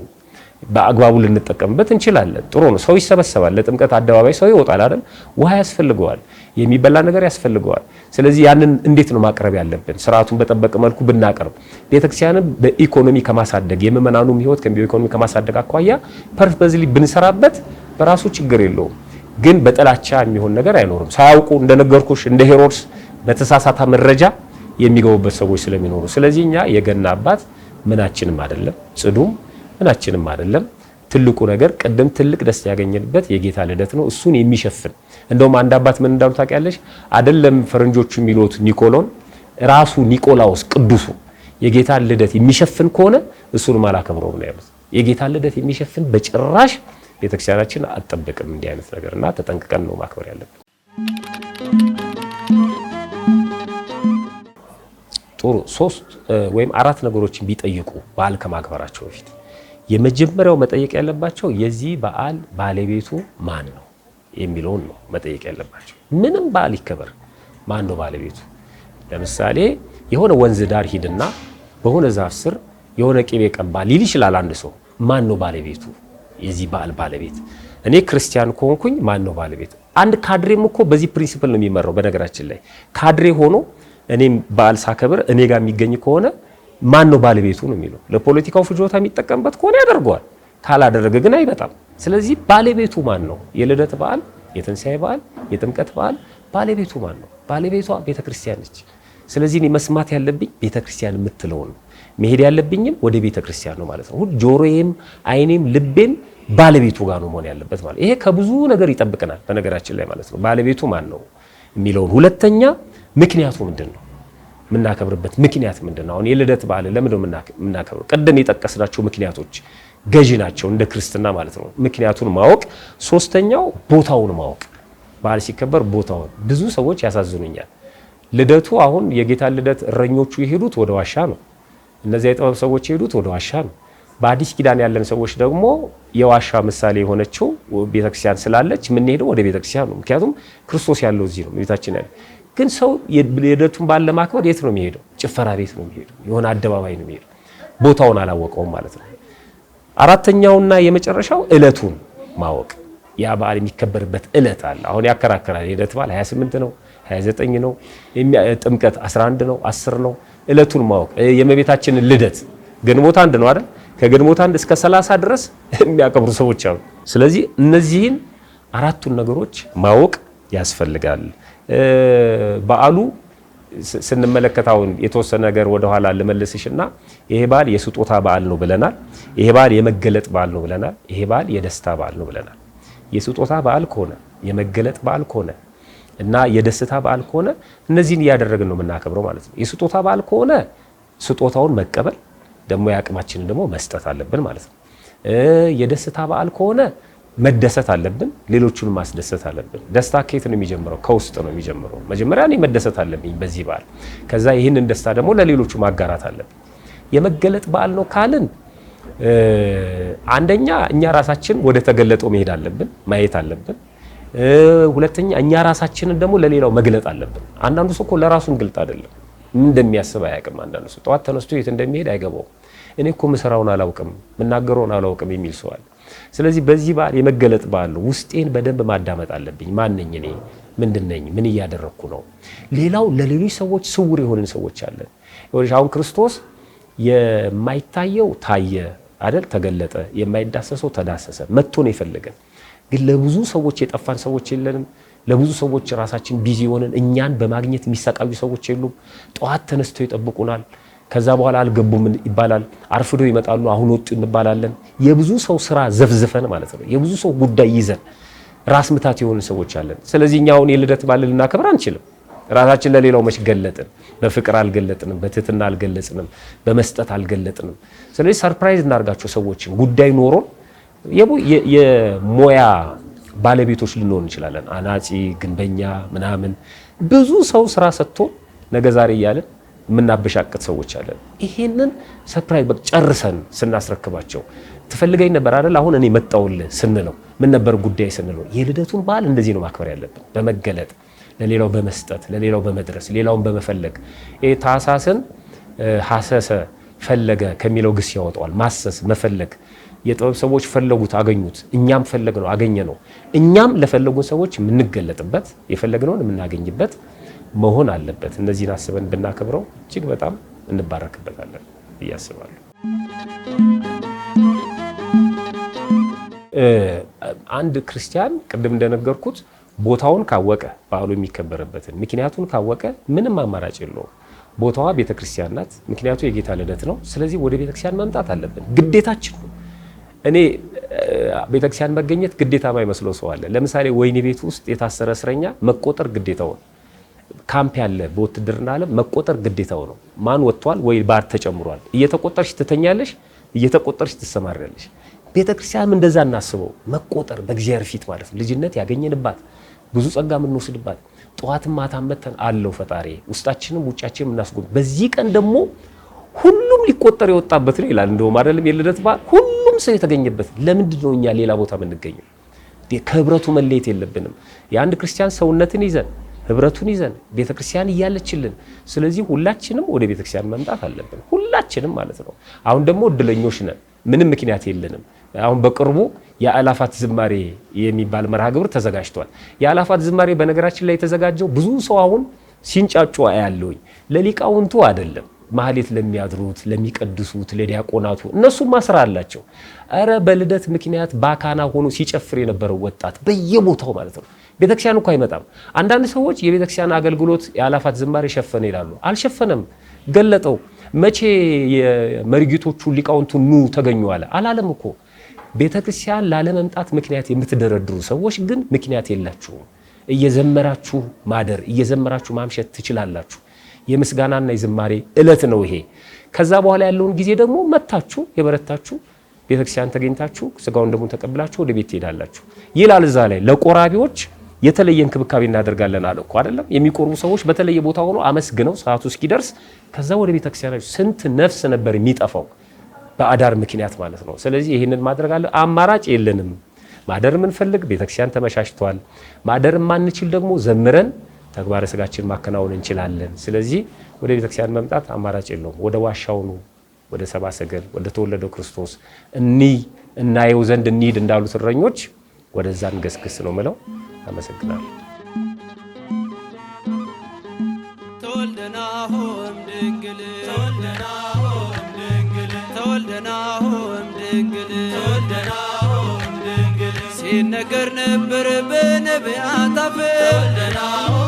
በአግባቡ ልንጠቀምበት እንችላለን። ጥሩ ነው። ሰው ይሰበሰባል፣ ለጥምቀት አደባባይ ሰው ይወጣል አይደል? ውሃ ያስፈልገዋል፣ የሚበላ ነገር ያስፈልገዋል። ስለዚህ ያንን እንዴት ነው ማቅረብ ያለብን? ስርዓቱን በጠበቀ መልኩ ብናቀርብ ቤተክርስቲያንን በኢኮኖሚ ከማሳደግ የምእመናኑም ህይወት በኢኮኖሚ ከማሳደግ አኳያ ፐርፐዝሊ ብንሰራበት በራሱ ችግር የለውም። ግን በጥላቻ የሚሆን ነገር አይኖርም። ሳያውቁ እንደነገርኩሽ እንደ ሄሮድስ በተሳሳተ መረጃ የሚገቡበት ሰዎች ስለሚኖሩ፣ ስለዚህ እኛ የገና አባት ምናችንም አይደለም፣ ጽዱም ምናችንም አይደለም። ትልቁ ነገር ቅድም ትልቅ ደስታ ያገኘንበት የጌታ ልደት ነው። እሱን የሚሸፍን እንደውም አንድ አባት ምን እንዳሉ ታውቂያለሽ? አይደለም ፈረንጆቹ የሚሉት ኒኮሎን ራሱ ኒቆላውስ ቅዱሱ የጌታን ልደት የሚሸፍን ከሆነ እሱን አላከብረውም ነው ያሉት። የጌታን ልደት የሚሸፍን በጭራሽ ቤተክርስቲያናችን አትጠብቅም። እንዲህ አይነት ነገርና ተጠንቅቀን ነው ማክበር ያለብን። ጥሩ 3 ወይም 4 ነገሮችን ቢጠይቁ በዓል ከማክበራቸው በፊት የመጀመሪያው መጠየቅ ያለባቸው የዚህ በዓል ባለቤቱ ማን ነው የሚለውን ነው መጠየቅ ያለባቸው። ምንም በዓል ይከበር ማን ነው ባለቤቱ? ለምሳሌ የሆነ ወንዝ ዳር ሂድና በሆነ ዛፍ ስር የሆነ ቅቤ ቀባ ሊል ይችላል አንድ ሰው። ማን ነው ባለቤቱ? የዚህ በዓል ባለቤት እኔ ክርስቲያን ከሆንኩኝ ማን ነው ባለቤቱ? አንድ ካድሬም እኮ በዚህ ፕሪንሲፕል ነው የሚመራው። በነገራችን ላይ ካድሬ ሆኖ እኔም በዓል ሳከብር እኔ ጋር የሚገኝ ከሆነ ማን ነው ባለቤቱ ነው የሚለው። ለፖለቲካው ፍጆታ የሚጠቀምበት ከሆነ ያደርገዋል፣ ካላደረገ ግን አይበጣም። ስለዚህ ባለቤቱ ማን ነው? የልደት በዓል፣ የትንሣኤ በዓል፣ የጥምቀት በዓል ባለቤቱ ማን ነው? ባለቤቷ ቤተክርስቲያን ነች። ስለዚህ እኔ መስማት ያለብኝ ቤተክርስቲያን የምትለው ነው። መሄድ ያለብኝም ወደ ቤተክርስቲያን ነው ማለት ነው። ሁሉ ጆሮዬም፣ አይኔም፣ ልቤም ባለቤቱ ጋር ነው መሆን ያለበት ማለት። ይሄ ከብዙ ነገር ይጠብቀናል በነገራችን ላይ ማለት ነው። ባለቤቱ ማን ነው የሚለውን። ሁለተኛ ምክንያቱ ምንድን ነው? የምናከብርበት ምክንያት ምንድን ነው? አሁን የልደት በዓል ለምን ነው የምናከብረው? ቀደም የጠቀስናቸው ምክንያቶች ገዢ ናቸው እንደ ክርስትና ማለት ነው። ምክንያቱን ማወቅ። ሶስተኛው ቦታውን ማወቅ። በዓል ሲከበር ቦታውን። ብዙ ሰዎች ያሳዝኑኛል። ልደቱ አሁን የጌታ ልደት እረኞቹ የሄዱት ወደ ዋሻ ነው። እነዚያ የጥበብ ሰዎች የሄዱት ወደ ዋሻ ነው። በአዲስ ኪዳን ያለን ሰዎች ደግሞ የዋሻ ምሳሌ የሆነችው ቤተክርስቲያን ስላለች የምንሄደው ወደ ቤተክርስቲያን ነው። ምክንያቱም ክርስቶስ ያለው እዚህ ነው፣ ቤታችን ያለ። ግን ሰው የልደቱን በዓል ለማክበር የት ነው የሚሄደው? ጭፈራ ቤት ነው የሚሄደው፣ የሆነ አደባባይ ነው የሚሄደው። ቦታውን አላወቀውም ማለት ነው። አራተኛውና የመጨረሻው ዕለቱን ማወቅ። ያ በዓል የሚከበርበት ዕለት አለ። አሁን ያከራከራል። የልደት በዓል 28 ነው፣ 29 ነው፣ ጥምቀት 11 ነው፣ 10 ነው። ዕለቱን ማወቅ። የእመቤታችንን ልደት ግንቦት 1 ነው አይደል? ከግንቦት 1 እስከ 30 ድረስ የሚያከብሩ ሰዎች አሉ። ስለዚህ እነዚህን አራቱን ነገሮች ማወቅ ያስፈልጋል። በዓሉ ስንመለከት አሁን የተወሰነ ነገር ወደ ኋላ ልመልስሽና ይሄ በዓል የስጦታ በዓል ነው ብለናል። ይሄ በዓል የመገለጥ በዓል ነው ብለናል። ይሄ በዓል የደስታ በዓል ነው ብለናል። የስጦታ በዓል ከሆነ የመገለጥ በዓል ከሆነ እና የደስታ በዓል ከሆነ እነዚህን እያደረግን ነው የምናከብረው ማለት ነው። የስጦታ በዓል ከሆነ ስጦታውን መቀበል ደግሞ የአቅማችንን ደግሞ መስጠት አለብን ማለት ነው። የደስታ በዓል ከሆነ መደሰት አለብን፣ ሌሎቹንም ማስደሰት አለብን። ደስታ ከየት ነው የሚጀምረው? ከውስጥ ነው የሚጀምረው። መጀመሪያ እኔ መደሰት አለብኝ በዚህ በዓል፣ ከዛ ይህንን ደስታ ደግሞ ለሌሎቹ ማጋራት አለብን። የመገለጥ በዓል ነው ካልን አንደኛ እኛ ራሳችን ወደ ተገለጠው መሄድ አለብን፣ ማየት አለብን። ሁለተኛ እኛ ራሳችንን ደግሞ ለሌላው መግለጥ አለብን። አንዳንዱ ሰው እኮ ለራሱን ግልጥ አይደለም፣ ምን እንደሚያስብ አያውቅም። አንዳንዱ ሰው ጠዋት ተነስቶ የት እንደሚሄድ አይገባውም። እኔ እኮ ምሰራውን አላውቅም፣ ምናገረውን አላውቅም የሚል ሰው አለ። ስለዚህ በዚህ በዓል የመገለጥ በዓል ነው። ውስጤን በደንብ ማዳመጥ አለብኝ። ማን ነኝ እኔ? ምንድን ነኝ? ምን እያደረግኩ ነው? ሌላው ለሌሎች ሰዎች ስውር የሆንን ሰዎች አለን። አሁን ክርስቶስ የማይታየው ታየ አይደል? ተገለጠ። የማይዳሰሰው ተዳሰሰ። መጥቶ ነው የፈለገን። ግን ለብዙ ሰዎች የጠፋን ሰዎች የለንም። ለብዙ ሰዎች ራሳችን ቢዚ ሆነን እኛን በማግኘት የሚሰቃዩ ሰዎች የሉም። ጠዋት ተነስተው ይጠብቁናል። ከዛ በኋላ አልገቡም ይባላል። አርፍዶ ይመጣሉ፣ አሁን ወጡ እንባላለን። የብዙ ሰው ስራ ዘፍዝፈን ማለት ነው። የብዙ ሰው ጉዳይ ይዘን ራስ ምታት የሆኑ ሰዎች አለን። ስለዚህ እኛ አሁን የልደት በዓል ልናከብር አንችልም። ራሳችን ለሌላው መች ገለጥን? በፍቅር አልገለጥንም፣ በትህትና አልገለጽንም፣ በመስጠት አልገለጥንም። ስለዚህ ሰርፕራይዝ እናርጋቸው ሰዎችን ጉዳይ ኖሮን የሞያ ባለቤቶች ልንሆን እንችላለን። አናጺ፣ ግንበኛ ምናምን ብዙ ሰው ስራ ሰጥቶ ነገ ዛሬ እያለን የምናበሻቅት ሰዎች አለን። ይሄንን ሰርፕራይዝ ጨርሰን ስናስረክባቸው ትፈልገኝ ነበር አይደል አሁን እኔ መጣውልህ ስንለው ምን ነበር ጉዳይ ስንለው፣ የልደቱን በዓል እንደዚህ ነው ማክበር ያለብን። በመገለጥ ለሌላው በመስጠት ለሌላው በመድረስ ሌላውን በመፈለግ። ይሄ ታሳስን ሐሰሰ ፈለገ ከሚለው ግስ ያወጣዋል። ማሰስ መፈለግ የጥበብ ሰዎች ፈለጉት አገኙት፣ እኛም ፈለግነው አገኘነው። እኛም ለፈለጉን ሰዎች የምንገለጥበት የፈለግነውን የምናገኝበት መሆን አለበት። እነዚህን አስበን ብናከብረው እጅግ በጣም እንባረክበታለን እያስባለሁ። አንድ ክርስቲያን ቅድም እንደነገርኩት ቦታውን ካወቀ በዓሉ የሚከበርበትን ምክንያቱን ካወቀ ምንም አማራጭ የለውም። ቦታዋ ቤተክርስቲያን ናት፣ ምክንያቱ የጌታ ልደት ነው። ስለዚህ ወደ ቤተክርስቲያን መምጣት አለብን፣ ግዴታችን ነው። እኔ ቤተክርስቲያን መገኘት ግዴታ ማይመስለው ሰው አለ። ለምሳሌ ወይኔ ቤት ውስጥ የታሰረ እስረኛ መቆጠር ግዴታው ነው። ካምፕ ያለ በውትድርና ዓለም መቆጠር ግዴታው ነው። ማን ወጥቷል ወይ ባር ተጨምሯል፣ እየተቆጠርሽ ትተኛለሽ፣ እየተቆጠርሽ ትሰማራለሽ። ቤተክርስቲያን እንደዛ እናስበው፣ መቆጠር በእግዚአብሔር ፊት ማለት ልጅነት ያገኘንባት ብዙ ጸጋ የምንወስድባት ጧትም ማታም መተን አለው ፈጣሪ ውስጣችንም ውጫችንም እናስጎብ። በዚህ ቀን ደግሞ ሁሉም ሊቆጠር የወጣበት ነው ይላል። እንደውም አይደለም የልደት በዓል ሁሉም ሰው የተገኘበት። ለምንድን ነው እኛ ሌላ ቦታ የምንገኘው? ከህብረቱ መለየት የለብንም። የአንድ ክርስቲያን ሰውነትን ይዘን ህብረቱን ይዘን ቤተክርስቲያን እያለችልን፣ ስለዚህ ሁላችንም ወደ ቤተክርስቲያን መምጣት አለብን፣ ሁላችንም ማለት ነው። አሁን ደግሞ እድለኞች ነን፣ ምንም ምክንያት የለንም። አሁን በቅርቡ የአላፋት ዝማሬ የሚባል መርሃ ግብር ተዘጋጅቷል። የአላፋት ዝማሬ በነገራችን ላይ የተዘጋጀው ብዙ ሰው አሁን ሲንጫጩ አያለውኝ ለሊቃውንቱ አይደለም፣ ማህሌት ለሚያድሩት ለሚቀድሱት ለዲያቆናቱ እነሱም ማስራ አላቸው። አረ በልደት ምክንያት ባካና ሆኖ ሲጨፍር የነበረው ወጣት በየቦታው ማለት ነው ቤተክርስቲያን እኮ አይመጣም። አንዳንድ ሰዎች የቤተክርስቲያን አገልግሎት የአላፋት ዝማሬ ሸፈነ ይላሉ። አልሸፈነም፣ ገለጠው። መቼ የመርጊቶቹ ሊቃውንቱ ኑ ተገኙ አለ? አላለም እኮ። ቤተክርስቲያን ላለመምጣት ምክንያት የምትደረድሩ ሰዎች ግን ምክንያት የላችሁም። እየዘመራችሁ ማደር እየዘመራችሁ ማምሸት ትችላላችሁ። የምስጋናና የዝማሬ ዕለት ነው ይሄ። ከዛ በኋላ ያለውን ጊዜ ደግሞ መታችሁ የበረታችሁ ቤተክርስቲያን ተገኝታችሁ ስጋውን ደሙን ተቀብላችሁ ወደ ቤት ትሄዳላችሁ ይላል። እዛ ላይ ለቆራቢዎች የተለየ እንክብካቤ እናደርጋለን አለ እኮ አይደለም? የሚቆርቡ ሰዎች በተለየ ቦታ ሆኖ አመስግነው ሰዓቱ እስኪደርስ ከዛ ወደ ቤተክርስቲያን ስንት ነፍስ ነበር የሚጠፋው በአዳር ምክንያት ማለት ነው። ስለዚህ ይሄንን ማድረግ አለ። አማራጭ የለንም። ማደር የምንፈልግ ቤተክርስቲያን ተመሻሽቷል። ማደር የማንችል ደግሞ ዘምረን ተግባረ ስጋችን ማከናወን እንችላለን። ስለዚህ ወደ ቤተክርስቲያን መምጣት አማራጭ የለውም። ወደ ዋሻው ነው፣ ወደ ሰብአ ሰገል ወደ ተወለደው ክርስቶስ እናየው ዘንድ እንሂድ እንዳሉት እረኞች ወደዛ እንገስግስ ነው ምለው። አመሰግናለሁ። ተወልደናሆም ድንግል ተወልደናሆም ድንግል ተወልደናሆም ድንግል ተወልደናሆም ድንግል ሲነገር ነበር በነቢያት አፍ ተወልደናሆም